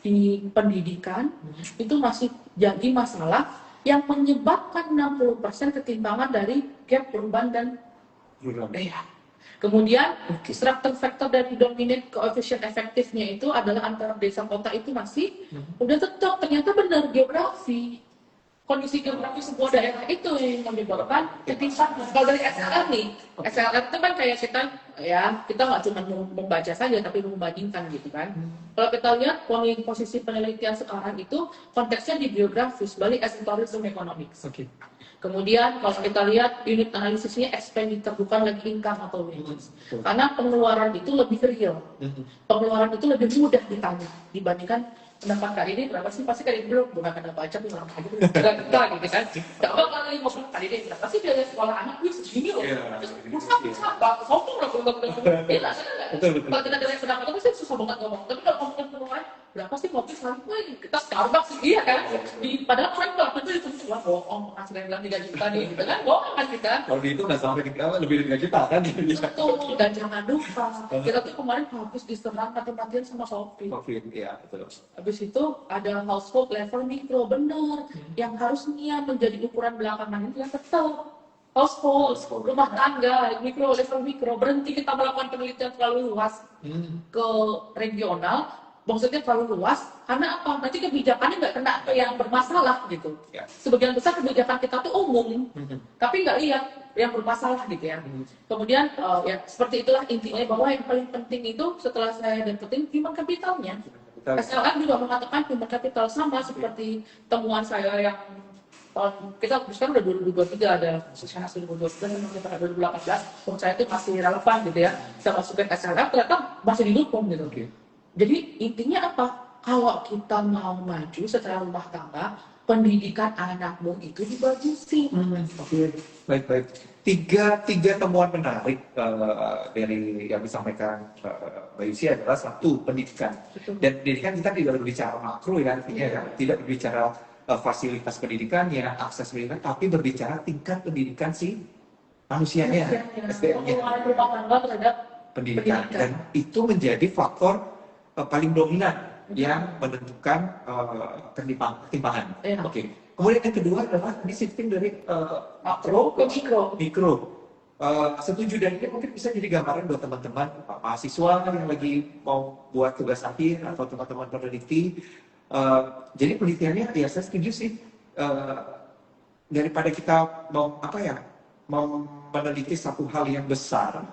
Speaker 4: di pendidikan itu masih jadi masalah yang menyebabkan 60% ketimpangan dari gap urban dan daerah. Kemudian struktur faktor dari dominant koefisien efektifnya itu adalah antara desa kota itu masih udah tetap ternyata benar geografi. Kondisi geografi sebuah daerah itu yang menyebabkan ketimpangan. Kalau dari SLR nih, SLR itu kan kayak kita nggak cuma membaca saja tapi membandingkan gitu kan. Kalau kita lihat posisi penelitian sekarang itu konteksnya di geografis, balik as tourism economics. Kemudian kalau kita lihat unit analisisnya expenditure bukan lagi income atau wages. Karena pengeluaran itu lebih real. Pengeluaran itu lebih mudah ditanya dibandingkan pendapat kali ini berapa sih? Pasti kali belum bukan karena baca tuh orang aja kita gitu kan. Enggak bakal kali mau kali ini berapa sih biaya sekolah anak gue segini loh. Susah sombong lah kalau kita dari pendapat itu sih susah banget ngomong. Tapi kalau ngomongin pengeluaran berapa sih kopi sekali? Kita Starbucks sih iya kan. Padahal orang pelaku itu cuma bohong penghasilan bilang 3 juta nih gitu kan. Bohong kan kita.
Speaker 2: Kalau di itu nggak sampai lebih dari 3 juta kan.
Speaker 4: Betul. Dan jangan lupa kita tuh kemarin habis diserang mati-matian sama Covid.
Speaker 2: Iya betul.
Speaker 4: Habis itu ada household level mikro, benar. Yang harusnya menjadi ukuran belakangan itu yang tetap household, rumah tangga, level mikro. Berhenti kita melakukan penelitian terlalu luas ke regional, maksudnya terlalu luas. Karena apa? Nanti kebijakannya nggak kena ke yang bermasalah gitu. Sebagian besar kebijakan kita tuh umum, tapi nggak lihat yang bermasalah gitu ya. Kemudian ya seperti itulah intinya bahwa yang paling penting itu setelah saya dapetin human capitalnya. SLM juga mengatakan human capital sama seperti temuan saya yang kita sekarang udah 2023 ada Sesana 2012 dan kita 2018 menurut saya itu masih relevan gitu ya. Saya masukin SLM ternyata masih didukung gitu. Jadi intinya apa? Kalau kita mau maju secara rumah tangga, pendidikan anakmu itu dibagusin.
Speaker 2: Baik. Tiga temuan menarik dari yang disampaikan Mbak Yusi adalah satu pendidikan. Dan pendidikan kita tidak berbicara makro ya, artinya tidak berbicara fasilitas pendidikannya, akses pendidikan, tapi berbicara tingkat pendidikan si manusianya, SDM-nya. Pendidikan. Dan itu menjadi faktor paling dominan yang menentukan ketimpangan. Kemudian yang kedua adalah shifting dari makro ke mikro. Setuju, dan ini mungkin bisa jadi gambaran buat teman-teman mahasiswa yang lagi mau buat tugas akhir atau teman-teman peneliti. Jadi penelitiannya ya saya setuju sih, daripada kita mau meneliti satu hal yang besar,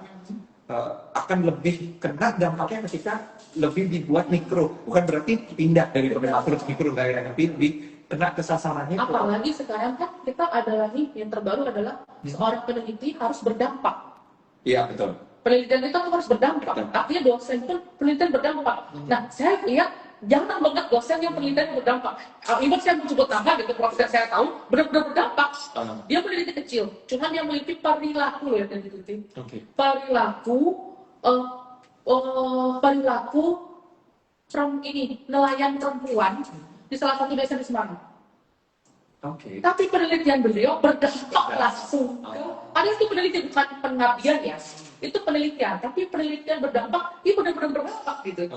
Speaker 2: akan lebih kena dampaknya ketika lebih dibuat mikro. Bukan berarti pindah dari makro ke mikro, tapi lebih kena ke sasarannya.
Speaker 4: Apalagi sekarang kan kita ada lagi yang terbaru adalah seorang peneliti harus berdampak.
Speaker 2: Iya betul.
Speaker 4: Penelitian kita harus berdampak. Artinya dosen pun penelitian berdampak. Nah saya lihat jangan banget dosen yang penelitian berdampak. Ibu saya mencoba tambah gitu, profesor saya tahu benar-benar berdampak. Dia peneliti kecil, cuman dia meneliti perilaku loh yang diteliti. Perilaku nelayan perempuan di salah satu desa di Semarang. Tapi penelitian beliau berdampak langsung. Padahal itu penelitian bukan pengabdian ya. Itu penelitian, tapi penelitian berdampak, dia benar-benar berdampak gitu.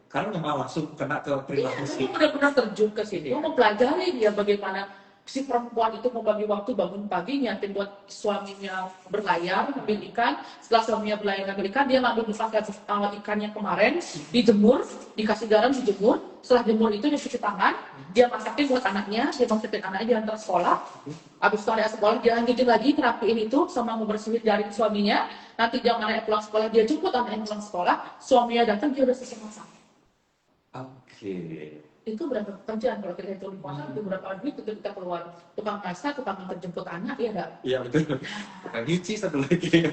Speaker 2: Karena memang langsung kena ke perilaku sih.
Speaker 4: Dia benar-benar terjun ke sini, mempelajari dia bagaimana si perempuan itu membagi waktu bangun pagi nyiapin buat suaminya berlayar ngambil ikan. Setelah suaminya berlayar ngambil ikan, dia ngambil ikannya kemarin, dijemur, dikasih garam, dijemur. Setelah jemur itu dia cuci tangan, dia masakin buat anaknya, dia masakin anaknya, dia antar sekolah. Habis itu anak sekolah dia lanjutin lagi ngerapiin itu sama ngebersihin jaring suaminya. Nanti jam anaknya pulang sekolah, dia jemput anaknya pulang sekolah, suaminya datang, dia udah selesai masak.
Speaker 2: Oke.
Speaker 4: Itu berapa pekerjaan kalau kita hitung di puasa, itu berapa duit itu kita keluar, tukang masak, tukang antar jemput anak, ya enggak?
Speaker 2: Iya betul. Tukang nyuci satu lagi.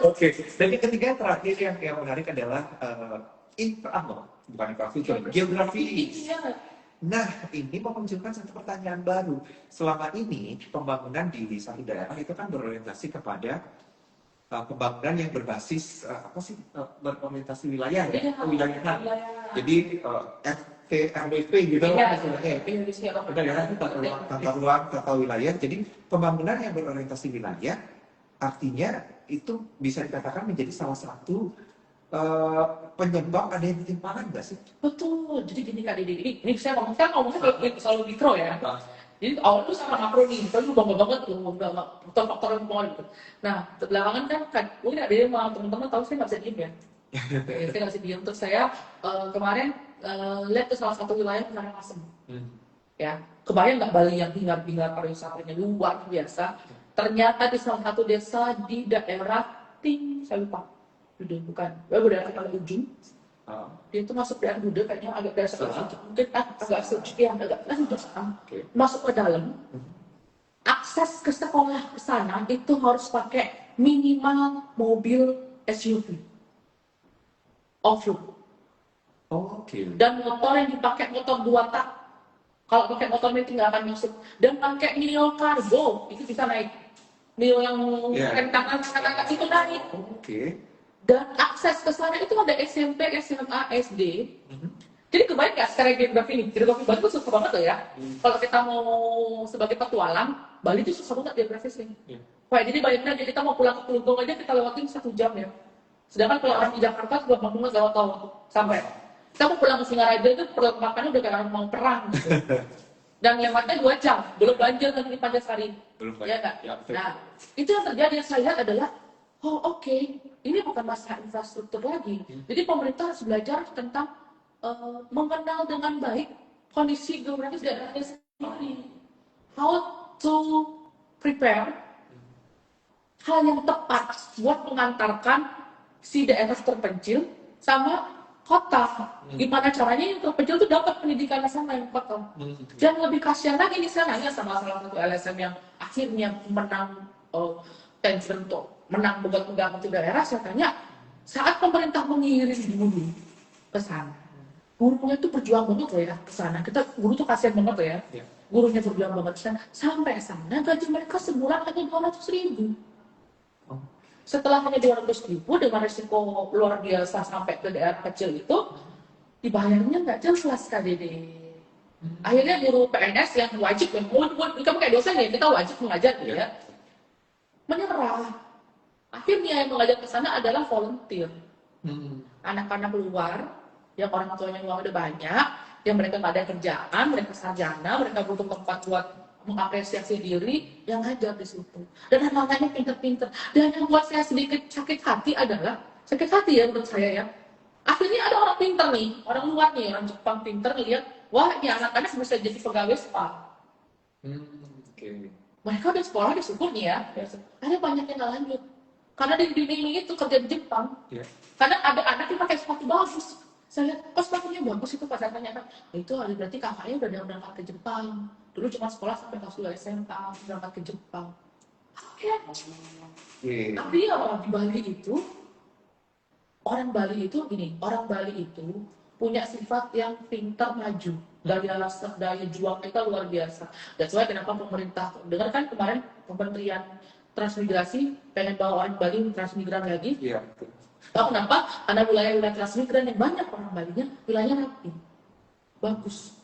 Speaker 2: Oke. Dan yang ketiga terakhir yang menarik adalah bukan infrastruktur, geografi.
Speaker 4: Iya.
Speaker 2: Nah, ini memunculkan satu pertanyaan baru. Selama ini pembangunan di satu daerah itu kan berorientasi kepada pembangunan yang berbasis berorientasi wilayah ya,
Speaker 4: Iya,
Speaker 2: kewilayahan.
Speaker 4: wilayah.
Speaker 2: Jadi RT RWP gitu
Speaker 4: Iya,
Speaker 2: istilahnya.
Speaker 4: Indonesia
Speaker 2: Benar ya, tata ruang, tata wilayah. Jadi pembangunan yang berorientasi wilayah artinya itu bisa dikatakan menjadi salah satu penyebab adanya ketimpangan nggak sih?
Speaker 4: Betul. Jadi gini Kak Didi, ini saya ngomongnya selalu mikro ya. Jadi awal itu sama makro nih, tapi bangga banget tuh, faktor-faktor yang mau gitu. Nah, belakangan kan mungkin ada yang mau teman-teman tahu saya nggak bisa diem ya. Saya nggak bisa diem. Terus saya kemarin lihat tuh salah satu wilayah Karangasem. Ya, kebayang nggak Bali yang hingar-bingar pariwisatanya luar biasa. Ternyata di salah satu desa di daerah saya lupa, bukan, daerah paling ujung. Dia itu masuk daerah Buda, kayaknya agak daerah sekitar, mungkin agak sedikit, agak masuk ke dalam. Akses ke sekolah ke sana itu harus pakai minimal mobil SUV off-road.
Speaker 2: Oke.
Speaker 4: Dan motor yang dipakai motor 2 tak. Kalau pakai motor meeting nggak akan masuk. Dan pakai Neo Cargo itu bisa naik. Neo yang tangan itu naik.
Speaker 2: Oke.
Speaker 4: Dan akses ke sana itu ada SMP, SMA, SD. Jadi kebayang nggak secara geografi ini? Geografi Bali itu susah banget loh ya. Kalau kita mau sebagai petualang, Bali itu susah banget geografisnya. Wah, jadi bayangin aja kita mau pulang ke Kelungkung aja kita lewatin 1 jam ya. Sedangkan kalau orang di Jakarta juga bangun lewat tol sampai. Kita mau pulang ke Singaraja itu perlu makannya udah kayak mau perang gitu. Dan lewatnya 2 jam, belum banjir nanti di Pancasari. Ya nggak? Nah, itu yang terjadi yang saya lihat adalah, ini bukan masalah infrastruktur lagi. Jadi pemerintah harus belajar tentang mengenal dengan baik kondisi geografis daerahnya sendiri. How to prepare hal yang tepat buat mengantarkan si daerah terpencil sama kota. Gimana caranya yang terpencil itu dapat pendidikan sama yang kota. Dan lebih kasihan lagi nih saya nanya sama salah satu LSM yang akhirnya menang menang pegang itu daerah, saya tanya, saat pemerintah mengirim guru ke sana, gurunya itu berjuang banget loh ya ke sana. Guru tuh kasihan banget loh ya. Gurunya berjuang banget ke sana. Sampai sana gaji mereka sebulan hanya 200.000. Setelah hanya 200.000 dengan risiko luar biasa sampai ke daerah kecil itu, dibayarnya nggak jelas KDD. Akhirnya guru PNS yang wajib, kamu kayak dosen ya, kita wajib mengajar ya, menyerah. Akhirnya yang mengajar ke sana adalah volunteer. Anak-anak luar, yang orang tuanya uang udah banyak, yang mereka nggak ada kerjaan, mereka sarjana, mereka butuh tempat buat mengapresiasi diri, yang ngajar di situ. Dan anak-anaknya pinter-pinter. Dan yang buat saya sedikit sakit hati adalah, sakit hati ya menurut saya ya, akhirnya ada orang pinter nih, orang luar nih, orang Jepang pinter lihat, wah ini anak-anak bisa jadi pegawai spa. Mereka udah sekolah, udah syukur nih ya. Ada banyak yang nggak lanjut. Karena di dunia itu kerja di Jepang. Karena ada anak yang pakai sepatu bagus. Saya lihat, sepatunya bagus itu pas saya tanyakan. Itu berarti kakaknya udah berangkat ke Jepang. Dulu cuma sekolah sampai kelas 2 SMA, berangkat ke Jepang. Tapi orang di Bali itu, orang Bali itu punya sifat yang pintar maju. Daya juang kita luar biasa. That's why kenapa pemerintah, dengar kan kemarin Kementerian Transmigrasi pengen bawa orang Bali transmigran lagi. Tahu kenapa? Karena wilayah-wilayah transmigran yang banyak orang Balinya, wilayahnya rapi, bagus,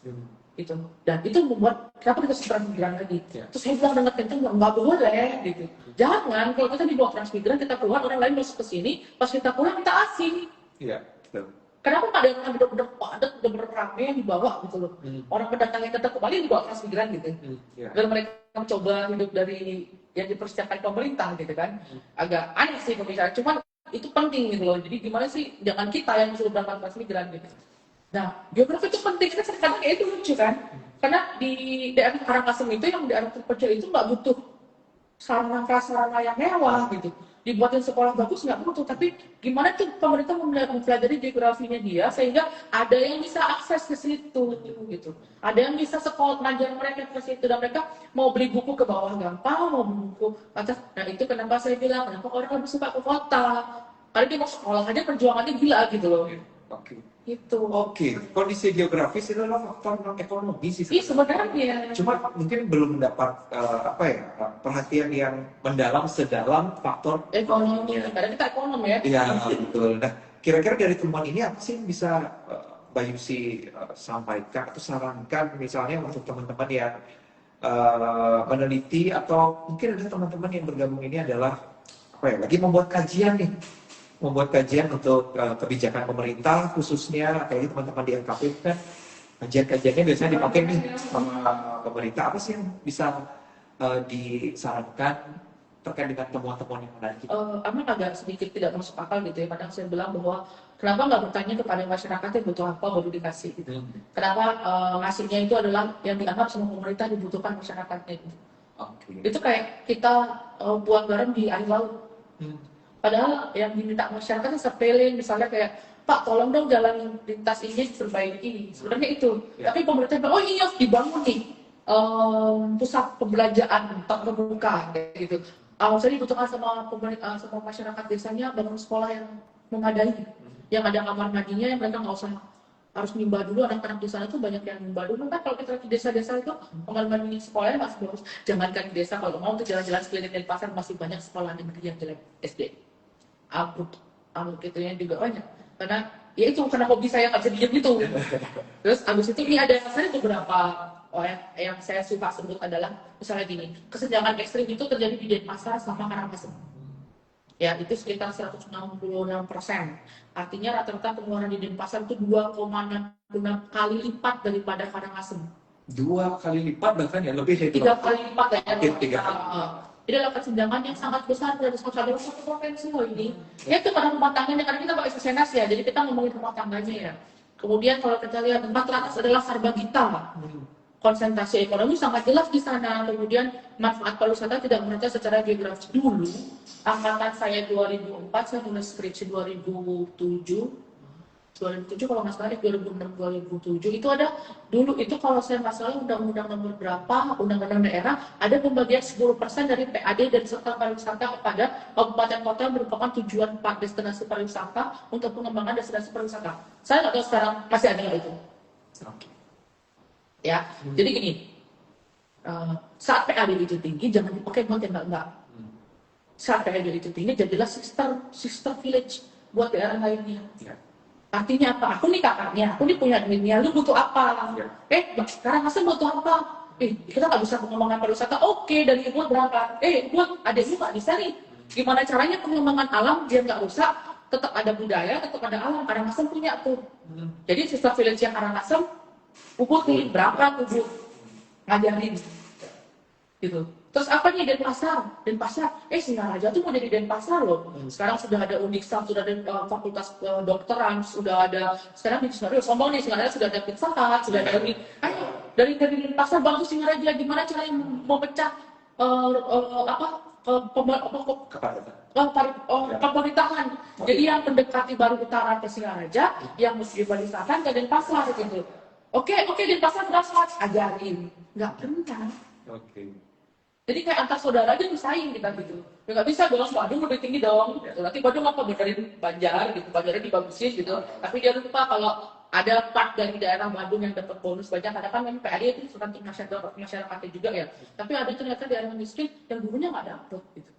Speaker 4: gitu. Dan itu membuat kenapa kita transmigran lagi. Terus saya bilang dengan kencang, nggak boleh, gitu. Jangan kalau kita dibawa transmigran, kita keluar orang lain masuk ke sini, pas kita pulang kita asing. Kenapa nggak ada yang benar-benar padat, benar-benar rame yang dibawa gitu loh. Orang pendatang yang datang ke Bali dibawa transmigran gitu.
Speaker 2: Ya.
Speaker 4: Dan mereka mencoba hidup dari yang dipersiapkan pemerintah gitu kan. Agak aneh sih pembicaraan, cuman itu penting gitu loh. Jadi gimana sih, jangan kita yang suruh berangkat transmigran gitu. Nah, geografi itu penting, karena kadang kayak itu lucu kan. Karena di daerah Karangasem itu, yang daerah terpencil itu nggak butuh sarana yang mewah gitu. Dibuatin sekolah bagus nggak butuh, tapi gimana tuh pemerintah mempelajari geografinya dia sehingga ada yang bisa akses ke situ gitu. Ada yang bisa sekolah ngajar mereka ke situ, dan mereka mau beli buku ke bawah gampang, mau beli buku atas. Nah itu kenapa saya bilang kenapa orang lebih suka ke kota. Karena dia mau sekolah aja perjuangannya gila gitu loh.
Speaker 2: Oke.
Speaker 4: Itu.
Speaker 2: Oke, kondisi geografis itu adalah faktor non ekonomi sih.
Speaker 4: Iya sebenarnya.
Speaker 2: Cuma mungkin belum mendapat perhatian yang mendalam sedalam faktor
Speaker 4: Ekonomi. Karena kita ekonom ya.
Speaker 2: Iya betul. Nah, kira-kira dari temuan ini apa sih yang bisa Mbak Yusi sampaikan atau sarankan misalnya untuk teman-teman yang meneliti, atau mungkin ada teman-teman yang bergabung ini adalah lagi membuat kajian nih, untuk kebijakan pemerintah khususnya, kayak teman-teman di LKP kan kajian-kajiannya biasanya dipakai nih sama pemerintah. Apa sih yang bisa disarankan terkait dengan temuan-temuan yang menarik itu?
Speaker 4: Aman agak sedikit tidak masuk akal gitu ya. Kadang saya bilang bahwa kenapa nggak bertanya kepada masyarakat yang butuh apa baru dikasih gitu. Kenapa ngasihnya itu adalah yang dianggap sama pemerintah dibutuhkan masyarakatnya gitu. Itu kayak kita buang garam di air laut. Padahal yang diminta masyarakat sepele, misalnya kayak Pak tolong dong jalan lintas ini diperbaiki. Sebenarnya itu. Tapi pemerintah bilang, oh iya dibangun nih pusat pembelanjaan terbuka gitu. Saya dibutuhkan sama pemerintah, sama masyarakat desanya bangun sekolah yang memadai, yang ada kamar mandinya, yang mereka nggak usah harus nimba dulu. Anak-anak di sana tuh banyak yang nimba dulu kan. Kalau kita di desa-desa itu kamar mandi sekolahnya masih bagus. Jangankan di desa, kalau mau untuk jalan-jalan sekeliling Denpasar masih banyak sekolah negeri yang jelek SD. Amruk gitu ya juga banyak. Karena ya itu karena hobi saya nggak bisa diem gitu. Terus abis itu ini ada saya beberapa yang saya suka sebut adalah misalnya gini, kesenjangan ekstrim itu terjadi di Denpasar sama Karangasem. Ya itu sekitar 166%. Artinya rata-rata pengeluaran di Denpasar itu 2,6 kali lipat daripada Karangasem.
Speaker 2: 2 kali lipat bahkan ya, lebih dari
Speaker 4: 3 kali lipat ya.
Speaker 2: 3 kali.
Speaker 4: Ini adalah kesenjangan yang sangat besar dari satu provinsi loh ini. Ya itu karena rumah tangganya, karena kita pakai sesenas ya, jadi kita ngomongin rumah tangganya ya. Kemudian kalau kita lihat tempat teratas adalah Sarbagita. Konsentrasi ekonomi sangat jelas di sana. Kemudian manfaat pariwisata tidak menentu secara geografis. Dulu, angkatan saya 2004, saya nulis skripsi 2007 kalau nggak salah 2006-2007 itu ada dulu itu kalau saya nggak salah undang-undang nomor berapa, undang-undang daerah ada pembagian 10% dari PAD dan serta pariwisata kepada kabupaten kota yang merupakan tujuan destinasi pariwisata untuk pengembangan destinasi pariwisata. Saya nggak tahu sekarang masih ada nggak itu. Ya, jadi gini, saat PAD itu tinggi jangan dipakai buat yang enggak. Saat PAD itu tinggi jadilah sister village buat daerah lainnya. Artinya apa? Aku nih kakaknya, aku nih punya duitnya, lu butuh apa? Karangasem butuh apa? Kita nggak bisa pengembangan pariwisata. Oke, dari buat berangkat. Buat adikmu nggak bisa nih. Gimana caranya pengembangan alam dia nggak rusak, tetap ada budaya, tetap ada alam. Karangasem punya tuh. Jadi sister village yang Karangasem, Ubud nih, berangkat Ubud, ngajarin. Gitu. Terus apa nih Denpasar? Singaraja tuh mau jadi Denpasar loh. Sekarang sudah ada Uniksa, sudah ada fakultas dokteran, sudah ada sekarang di Singaraja sombong nih, Singaraja sudah ada Pizza Hut, sudah ada dari Denpasar bantu Singaraja gimana cara memecah pemerintahan. Jadi yang mendekati baru utara ke Singaraja, yang mesti dibalikkan ke Denpasar gitu. Oke, Denpasar berasal ajarin, nggak pernah. Jadi kayak antar saudara aja bersaing kita gitu. Ya nggak bisa dong, Badung lebih tinggi dong. Nanti Badung apa dari Banjar gitu, Banjarnya dibagusin gitu. Tapi dia lupa kalau ada part dari daerah Badung yang dapat bonus banyak. Karena kan memang PAD itu sukan untuk masyarakatnya juga ya. Tapi ada ternyata daerah miskin yang gurunya nggak dapet gitu.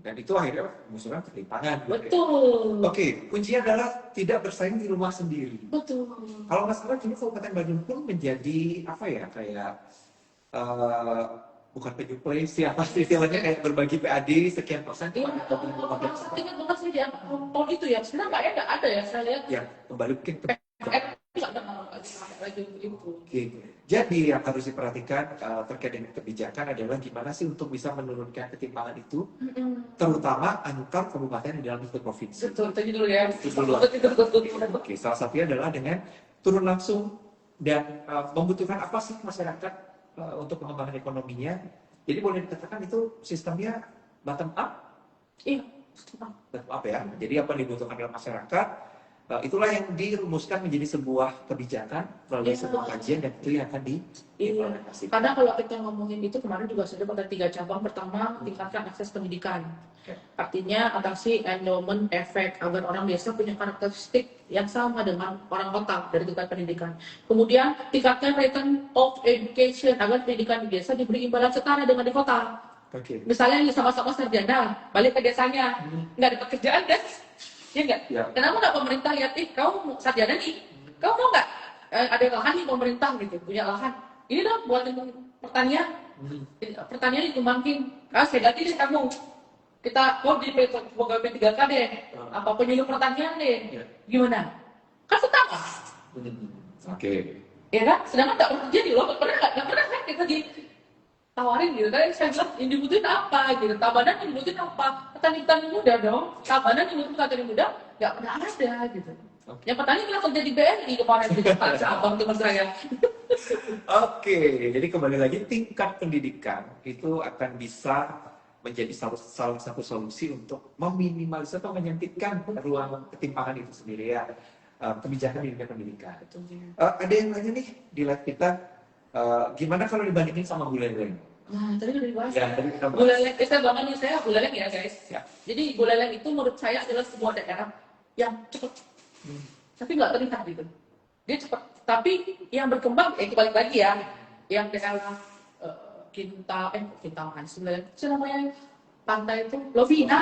Speaker 2: Dan itu akhirnya mengusulkan ketimpangan.
Speaker 4: Betul.
Speaker 2: Kuncinya adalah tidak bersaing di rumah sendiri.
Speaker 4: Betul.
Speaker 2: Kalau nggak salah dulu Kabupaten Badung pun menjadi bukan penyuplai siapa sih istilahnya kayak berbagi PAD sekian persen
Speaker 4: Iya,
Speaker 2: kepada
Speaker 4: kalau saya ingat banget sih dia tahun itu ya, sebenarnya kayaknya nggak ada ya, saya lihat
Speaker 2: ya kembali mungkin ke
Speaker 4: nggak ada lagi itu.
Speaker 2: Oke. Jadi yang harus diperhatikan terkait dengan kebijakan adalah gimana sih untuk bisa menurunkan ketimpangan itu, terutama antar kabupaten di dalam satu provinsi.
Speaker 4: Betul, tadi dulu ya.
Speaker 2: Itu dulu. Oke, salah satunya adalah dengan turun langsung dan membutuhkan apa sih masyarakat untuk pengembangan ekonominya. Jadi boleh dikatakan itu sistemnya bottom up.
Speaker 4: Iya.
Speaker 2: Bottom up ya. Jadi apa yang dibutuhkan dalam masyarakat, itulah yang dirumuskan menjadi sebuah kebijakan melalui sebuah kajian dan itu yang akan diimplementasikan.
Speaker 4: Karena kalau kita ngomongin itu kemarin juga sudah pada 3 cabang. Pertama, tingkatkan akses pendidikan. Artinya atasi endowment effect agar orang desa punya karakteristik yang sama dengan orang kota dari tingkat pendidikan. Kemudian tingkatkan return of education agar pendidikan di desa diberi imbalan setara dengan di kota. Misalnya sama-sama sarjana, balik ke desanya, nggak dapat kerjaan deh. Ya enggak? Ya. Kenapa nggak pemerintah lihat, kamu sarjana nih, kamu mau nggak ada lahan nih pemerintah gitu, punya lahan. Ini dong buat pertanian, pertanian dikembangin. Saya ganti deh kamu. Kita di pegawai P3K deh, apa penyuluh pertanian deh. Gimana? Kan setara.
Speaker 2: Oke.
Speaker 4: Ya kan? Sedangkan nggak pernah jadi loh, nggak pernah kan kita tawarin gitu kan, saya bilang yang dibutuhin apa gitu, Tabanan yang dibutuhin apa, petani muda dong, Tabanan yang dibutuhin petani muda nggak pernah ada gitu. Yang petani bilang kerja di BRI kemarin di abang teman saya.
Speaker 2: Oke, jadi kembali lagi tingkat pendidikan itu akan bisa menjadi salah satu solusi untuk meminimalisir atau menyempitkan ruang ketimpangan itu sendiri ya, kebijakan di dunia pendidikan. Ada yang nanya nih di live kita, gimana kalau dibandingin sama Buleleng?
Speaker 4: Nah, tadi udah dibahas.
Speaker 2: Ya, tadi kita bahas.
Speaker 4: Buleleng, saya bangun nih, saya Buleleng ya guys.
Speaker 2: Ya.
Speaker 4: Jadi Buleleng itu menurut saya adalah sebuah daerah yang cepat, tapi nggak terlihat gitu. Dia cepat, tapi yang berkembang, balik lagi ya, yang daerah Kintamani sebenarnya, itu namanya pantai itu Lovina.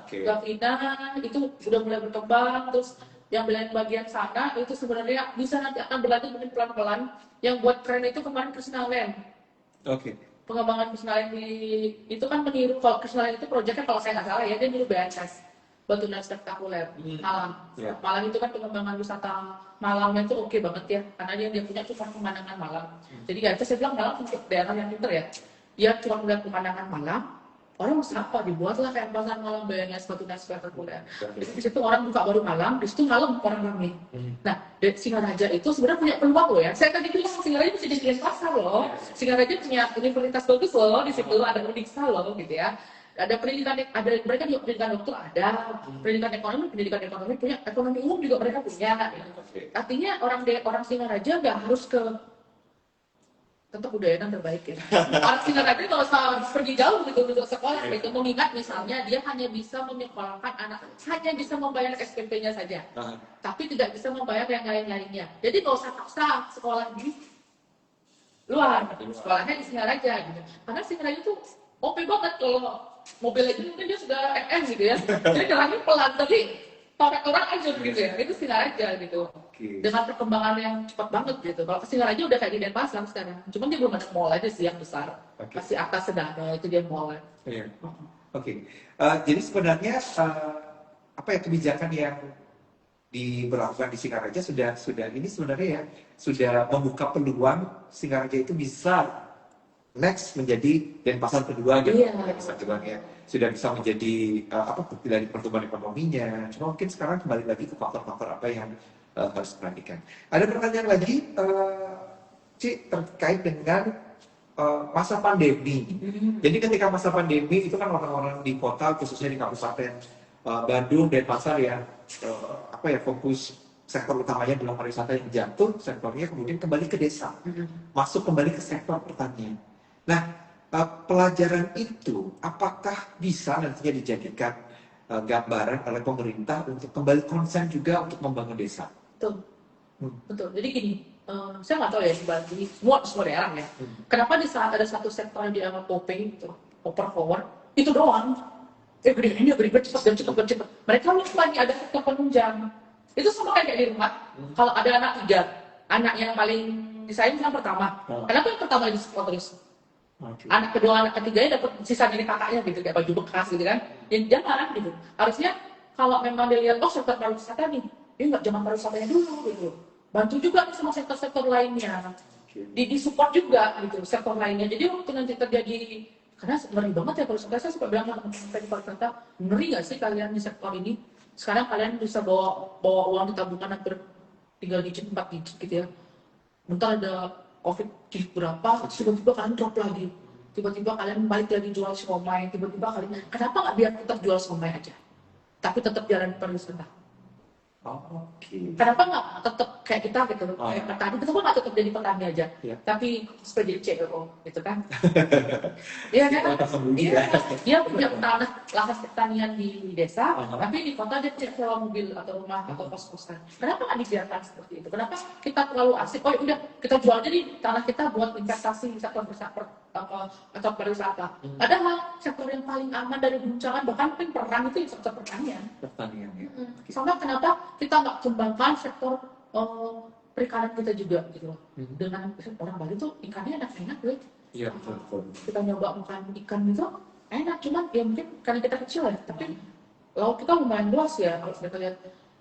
Speaker 4: Lovina itu sudah mulai berkembang, terus yang bagian sana itu sebenarnya bisa nanti akan berlanjut mungkin pelan-pelan. Yang buat tren itu kemarin Krisnaland. Pengembangan Krisnaland itu kan meniru, kalau Krisnaland itu proyeknya kalau saya nggak salah ya, dia niru BNS, Batuan Spektakuler, Malang. Malang itu kan pengembangan wisata Malangnya itu oke banget ya, karena dia punya cuma pemandangan Malang. Jadi ya itu saya bilang Malang untuk daerah yang pinter ya, dia cuma melihat pemandangan Malang. Orang mau apa dibuatlah kayak pasar malam BNS Batuan Spektakuler. Di situ orang buka baru malam, di situ malam orang ramai. Nah, Singaraja itu sebenarnya punya peluang loh ya. Saya tadi bilang Singaraja bisa jadi pasar loh. Singaraja punya universitas bagus loh, di situ ada Uniksa loh gitu ya. Ada pendidikan, ada mereka juga pendidikan dokter ada, pendidikan ekonomi punya, ekonomi umum juga mereka punya. Artinya orang Singaraja nggak harus ke tetap budaya yang terbaik ya. Orang Singaraja kalau pergi jauh gitu untuk sekolah gitu, mengingat misalnya dia hanya bisa menyekolahkan anak, hanya bisa membayar SPP-nya saja, tapi tidak bisa membayar yang lain-lainnya. Jadi nggak usah paksa sekolah di luar, sekolahnya di Singaraja gitu. Karena Singaraja itu OP banget, kalau mobil aja mungkin dia sudah FM gitu ya. Jadi jalannya pelan tapi orang aja gitu ya. Itu Singaraja gitu. Dengan perkembangan yang cepat banget gitu. Kalau ke Singaraja udah kayak di Denpasar sekarang. Cuma dia belum ada mall aja sih yang besar. Masih atas sedana itu dia mall.
Speaker 2: Jadi sebenarnya apa ya kebijakan yang diberlakukan di Singaraja sudah ini sebenarnya ya sudah membuka peluang Singaraja itu bisa next menjadi Denpasar kedua gitu, sudah bisa menjadi dari pertumbuhan ekonominya. Cuma mungkin sekarang kembali lagi ke faktor-faktor apa yang harus diperhatikan. Ada pertanyaan lagi, Ci, terkait dengan masa pandemi. Jadi ketika masa pandemi itu kan orang-orang di kota, khususnya di Kabupaten Bandung, Denpasar ya, fokus sektor utamanya dalam pariwisata yang jatuh, sektornya kemudian kembali ke desa, masuk kembali ke sektor pertanian. Nah, pelajaran itu apakah bisa nantinya dijadikan gambaran oleh pemerintah untuk kembali konsen juga untuk membangun desa?
Speaker 4: Betul. Jadi gini, saya nggak tahu ya di semua daerah ya. Kenapa di saat ada satu sektor yang dianggap popping, overpower, itu doang. Gede cepat. Mereka lupa nih ada sektor penunjang. Itu sama kayak di rumah. Kalau ada anak 3, anak yang paling disayang yang pertama. Kenapa yang pertama di sekolah terus?
Speaker 2: Oke.
Speaker 4: Anak kedua, anak ketiganya dapat sisa dari kakaknya gitu, kayak baju bekas gitu kan. Ya jangan gitu. Harusnya kalau memang dia lihat, oh sektor pariwisata nih, dia nggak jangan pariwisatanya dulu gitu. Bantu juga nih sama sektor-sektor lainnya. Di support juga gitu, sektor lainnya. Jadi waktu nanti terjadi, karena ngeri banget ya pariwisata, saya suka bilang sama teman-teman di pariwisata, ngeri nggak sih kalian di sektor ini? Sekarang kalian bisa bawa uang di tabungan hampir 3 digit, 4 digit gitu ya. Bentar ada COVID jilid berapa, tiba-tiba kalian drop lagi. Tiba-tiba kalian balik lagi jual siomay, tiba-tiba kalian, kenapa nggak biar tetap jual siomay aja? Tapi tetap jalan pariwisata.
Speaker 2: Oke.
Speaker 4: Kenapa nggak tetap kayak kita gitu,
Speaker 2: Oh.
Speaker 4: kayak petani, kenapa nggak tetap jadi petani aja?
Speaker 2: Iya.
Speaker 4: Tapi supaya jadi CEO gitu kan? Iya kan?
Speaker 2: Kita sembunyi
Speaker 4: Iya,
Speaker 2: ya.
Speaker 4: dia punya tanah lahan pertanian di desa,
Speaker 2: Aha.
Speaker 4: tapi di kota dia sewa mobil atau rumah atau kos-kosan. Kenapa nggak dibiarkan seperti itu? Kenapa kita terlalu asik? Oh ya udah, kita jual aja di tanah kita buat investasi sektor atau pariwisata. Padahal sektor yang paling aman dari guncangan, bahkan mungkin perang itu sektor pertanian.
Speaker 2: Pertanian ya.
Speaker 4: Sama kenapa kita nggak kembangkan sektor perikanan kita juga gitu loh. Dengan orang Bali tuh ikannya enak-enak gue.
Speaker 2: Iya, betul.
Speaker 4: Kita nyoba makan ikan itu enak, cuman ya mungkin karena kita kecil ya, tapi laut kita lumayan luas ya kalau kita lihat.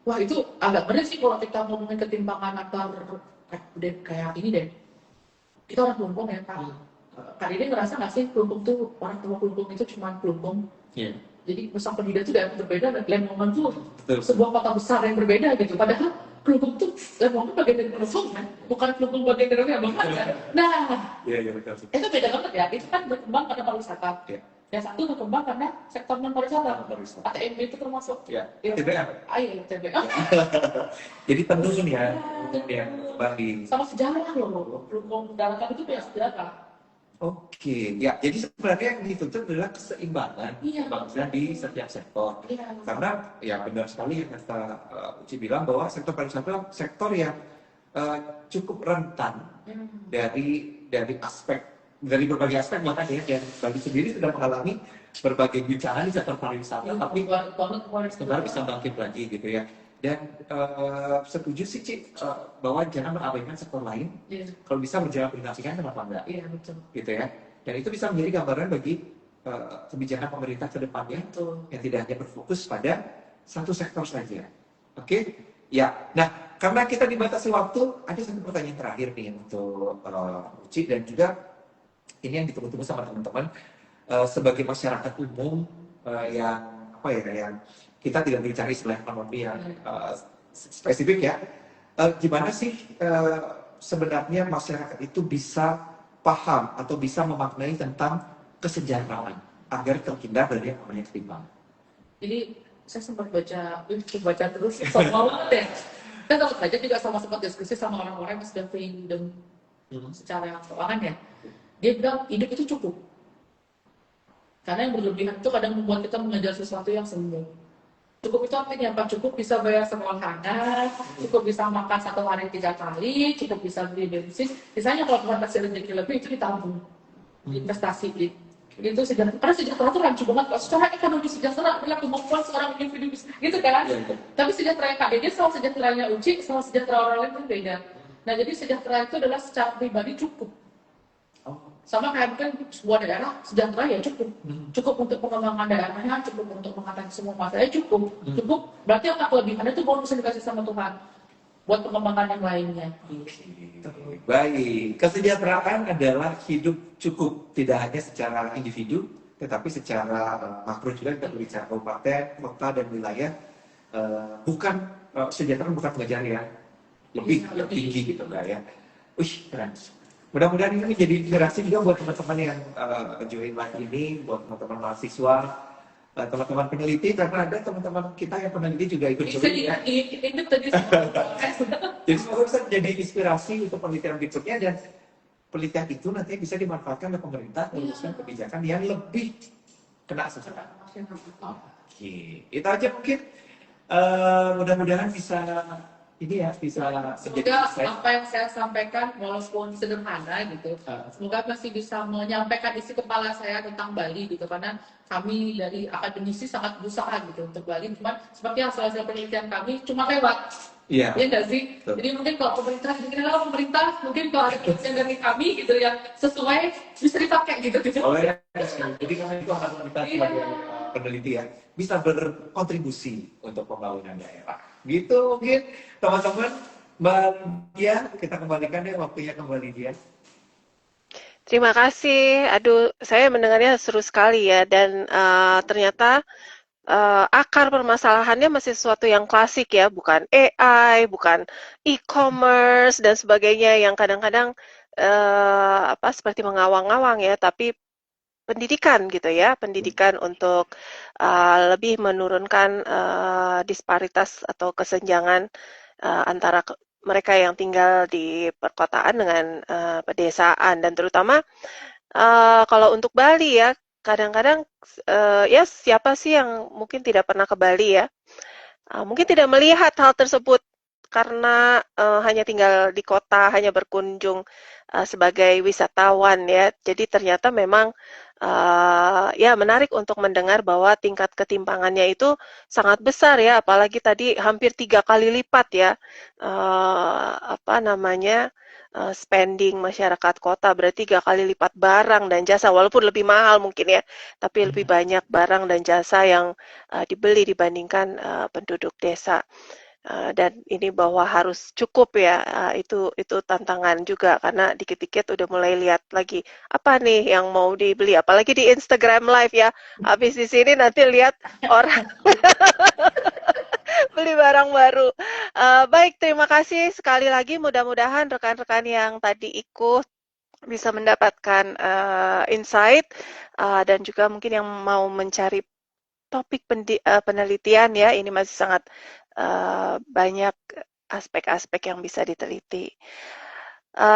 Speaker 4: Wah itu agak berat sih kalau kita ngomongin ketimpangan antar kayak ini deh. Kita orang Kelungkung ya Kak. Kak Dede ngerasa nggak sih Kelungkung tuh, orang tua Kelungkung itu cuma Kelungkung?
Speaker 2: Iya.
Speaker 4: Jadi Nusa Penida itu daerah berbeda, dan Lamongan tuh
Speaker 2: Betul.
Speaker 4: sebuah kota besar yang berbeda gitu. Padahal Kelungkung tuh Lamongan bagian dari Kelungkung kan, bukan Kelungkung bagian dari Lamongan kan. Nah,
Speaker 2: Iya, betul.
Speaker 4: itu beda banget ya. Itu kan berkembang karena pariwisata.
Speaker 2: Iya.
Speaker 4: Yang satu berkembang karena sektor non pariwisata.
Speaker 2: Pariwisata.
Speaker 4: ATMB itu termasuk.
Speaker 2: Iya.
Speaker 4: Ya.
Speaker 2: TBA.
Speaker 4: Ayo TBA.
Speaker 2: Jadi penuh nih ya yang Bali.
Speaker 4: Sama sejarah loh. Kelungkung daratan itu punya sejarah.
Speaker 2: Oke, ya jadi sebenarnya yang dituntut adalah keseimbangan
Speaker 4: Iya.
Speaker 2: pembangunan di setiap sektor.
Speaker 4: Iya.
Speaker 2: Karena ya benar sekali yang kata Uci bilang bahwa sektor pariwisata adalah sektor yang cukup rentan dari berbagai aspek, bahkan ya dan Bali sendiri sudah mengalami berbagai guncangan di sektor pariwisata, tapi sebenarnya bisa bangkit lagi gitu ya. Dan setuju sih Cik bahwa jangan mengabaikan sektor lain.
Speaker 4: Iya.
Speaker 2: Kalau bisa berjalan beriringan kenapa enggak?
Speaker 4: Iya betul.
Speaker 2: Gitu ya. Dan itu bisa menjadi gambaran bagi kebijakan pemerintah ke depannya
Speaker 4: Betul.
Speaker 2: yang tidak hanya berfokus pada satu sektor saja. Oke? Ya. Nah, karena kita dibatasi waktu, ada satu pertanyaan terakhir nih untuk Uci dan juga ini yang ditunggu-tunggu sama teman-teman sebagai masyarakat umum yang apa ya, yang kita tidak bicara istilah ekonomi yang spesifik ya. Gimana sih sebenarnya masyarakat itu bisa paham atau bisa memaknai tentang kesejahteraan agar terhindar dari yang namanya ketimpangan?
Speaker 4: Jadi saya sempat baca terus semua banget ya. Saya sempat baca juga sempat diskusi sama orang-orang yang sudah freedom secara keuangan ya. Dia bilang hidup itu cukup. Karena yang berlebihan itu kadang membuat kita mengejar sesuatu yang semu. Cukup itu artinya apa? Cukup bisa bayar sekolah anak, cukup bisa makan 1 hari 3 kali, cukup bisa beli bensin. Misalnya kalau Tuhan kasih rezeki lebih itu ditabung, investasi itu sejahtera. Karena sejahtera itu rancu banget. Kalau secara ekonomi sejahtera adalah kemampuan seorang individu gitu kan. Tapi sejahtera yang Kak Dede sama sejahteranya Uci sama sejahtera orang lain itu beda. Nah jadi sejahtera itu adalah secara pribadi cukup. Sama kayak mungkin sebuah daerah sejahtera ya cukup untuk pengembangan daerahnya, cukup untuk mengatasi semua masalahnya, cukup berarti apa kelebihannya itu bonus yang dikasih sama Tuhan buat pengembangan yang lainnya.
Speaker 2: Baik, kesejahteraan adalah hidup cukup tidak hanya secara individu, tetapi secara makro juga kita berbicara kabupaten, kota dan wilayah. Bukan sejahtera bukan mengejar ya lebih tinggi gitu enggak ya. Wih keren. Mudah-mudahan ini menjadi inspirasi juga buat teman-teman yang join live ini, buat teman-teman mahasiswa, teman-teman peneliti, karena ada teman-teman kita yang peneliti juga ikut join ya. Jadi semoga bisa menjadi inspirasi untuk penelitian berikutnya dan penelitian itu nanti bisa dimanfaatkan oleh pemerintah merumuskan kebijakan yang lebih kena sasaran. Oke, itu aja mungkin. Mudah-mudahan bisa ini ya bisa
Speaker 4: semoga apa yang saya sampaikan walaupun sederhana gitu semoga masih bisa menyampaikan isi kepala saya tentang Bali gitu karena kami dari akademisi sangat berusaha gitu untuk Bali cuman seperti hasil penelitian kami cuma lewat
Speaker 2: Iya,
Speaker 4: Ya nggak sih?
Speaker 2: betul.
Speaker 4: Jadi mungkin kalau pemerintah mungkin kalau ada tips yang dari kami gitu yang sesuai bisa dipakai gitu.
Speaker 2: Oh ya, jadi kami itu harus kita
Speaker 4: Iya.
Speaker 2: sebagai peneliti ya bisa berkontribusi untuk pembangunan daerah. Gitu mungkin teman-teman. Mbak Dia, kita kembalikan deh waktunya kembali dia.
Speaker 1: Terima kasih. Aduh, saya mendengarnya seru sekali ya. Dan ternyata akar permasalahannya masih sesuatu yang klasik ya, bukan AI, bukan e-commerce dan sebagainya yang kadang-kadang apa seperti mengawang-awang ya, tapi pendidikan gitu ya, pendidikan untuk lebih menurunkan disparitas atau kesenjangan antara mereka yang tinggal di perkotaan dengan pedesaan dan terutama kalau untuk Bali ya, kadang-kadang ya siapa sih yang mungkin tidak pernah ke Bali ya? Mungkin tidak melihat hal tersebut karena hanya tinggal di kota, hanya berkunjung sebagai wisatawan ya. Jadi ternyata memang ya menarik untuk mendengar bahwa tingkat ketimpangannya itu sangat besar ya, apalagi tadi hampir 3 kali lipat ya apa namanya spending masyarakat kota berarti 3 kali lipat barang dan jasa walaupun lebih mahal mungkin ya, tapi lebih banyak barang dan jasa yang dibeli dibandingkan penduduk desa. Dan ini bahwa harus cukup ya, itu tantangan juga karena dikit-dikit udah mulai lihat lagi apa nih yang mau dibeli, apalagi di Instagram Live ya. Habis di sini nanti lihat orang beli barang baru. Baik, terima kasih sekali lagi. Mudah-mudahan rekan-rekan yang tadi ikut bisa mendapatkan insight dan juga mungkin yang mau mencari topik penelitian ya, ini masih sangat banyak aspek-aspek yang bisa diteliti.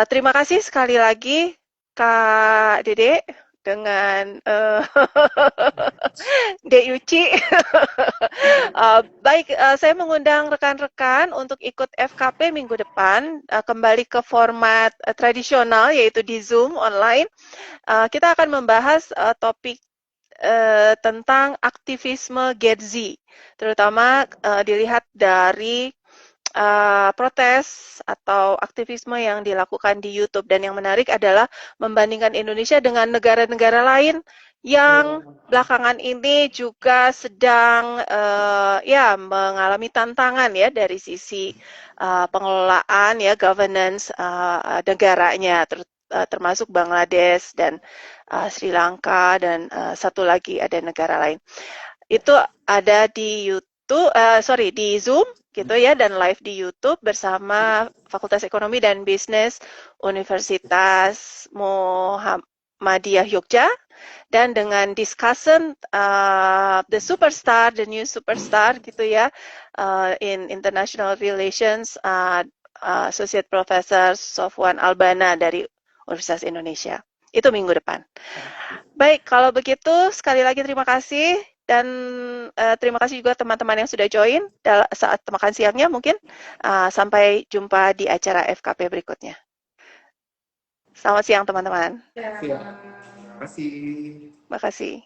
Speaker 1: Terima kasih sekali lagi Kak Dede dengan Dek Yuci. Baik, saya mengundang rekan-rekan untuk ikut FKP minggu depan, kembali ke format tradisional yaitu di Zoom online. Kita akan membahas topik tentang aktivisme Gen Z, terutama dilihat dari protes atau aktivisme yang dilakukan di YouTube. Dan yang menarik adalah membandingkan Indonesia dengan negara-negara lain yang belakangan ini juga sedang ya mengalami tantangan ya dari sisi pengelolaan ya governance negaranya, termasuk Bangladesh dan Sri Lanka dan satu lagi ada negara lain. Itu ada di YouTube, sorry di Zoom gitu ya dan live di YouTube bersama Fakultas Ekonomi dan Bisnis Universitas Muhammadiyah Yogyakarta dan dengan discussion the new superstar gitu ya in international relations Associate Professor Sofwan Albana dari Universitas Indonesia. Itu minggu depan. Baik, kalau begitu sekali lagi terima kasih dan terima kasih juga teman-teman yang sudah join saat makan siangnya mungkin. Sampai jumpa di acara FKP berikutnya. Selamat siang teman-teman.
Speaker 4: Ya.
Speaker 2: Terima kasih.
Speaker 1: Terima kasih.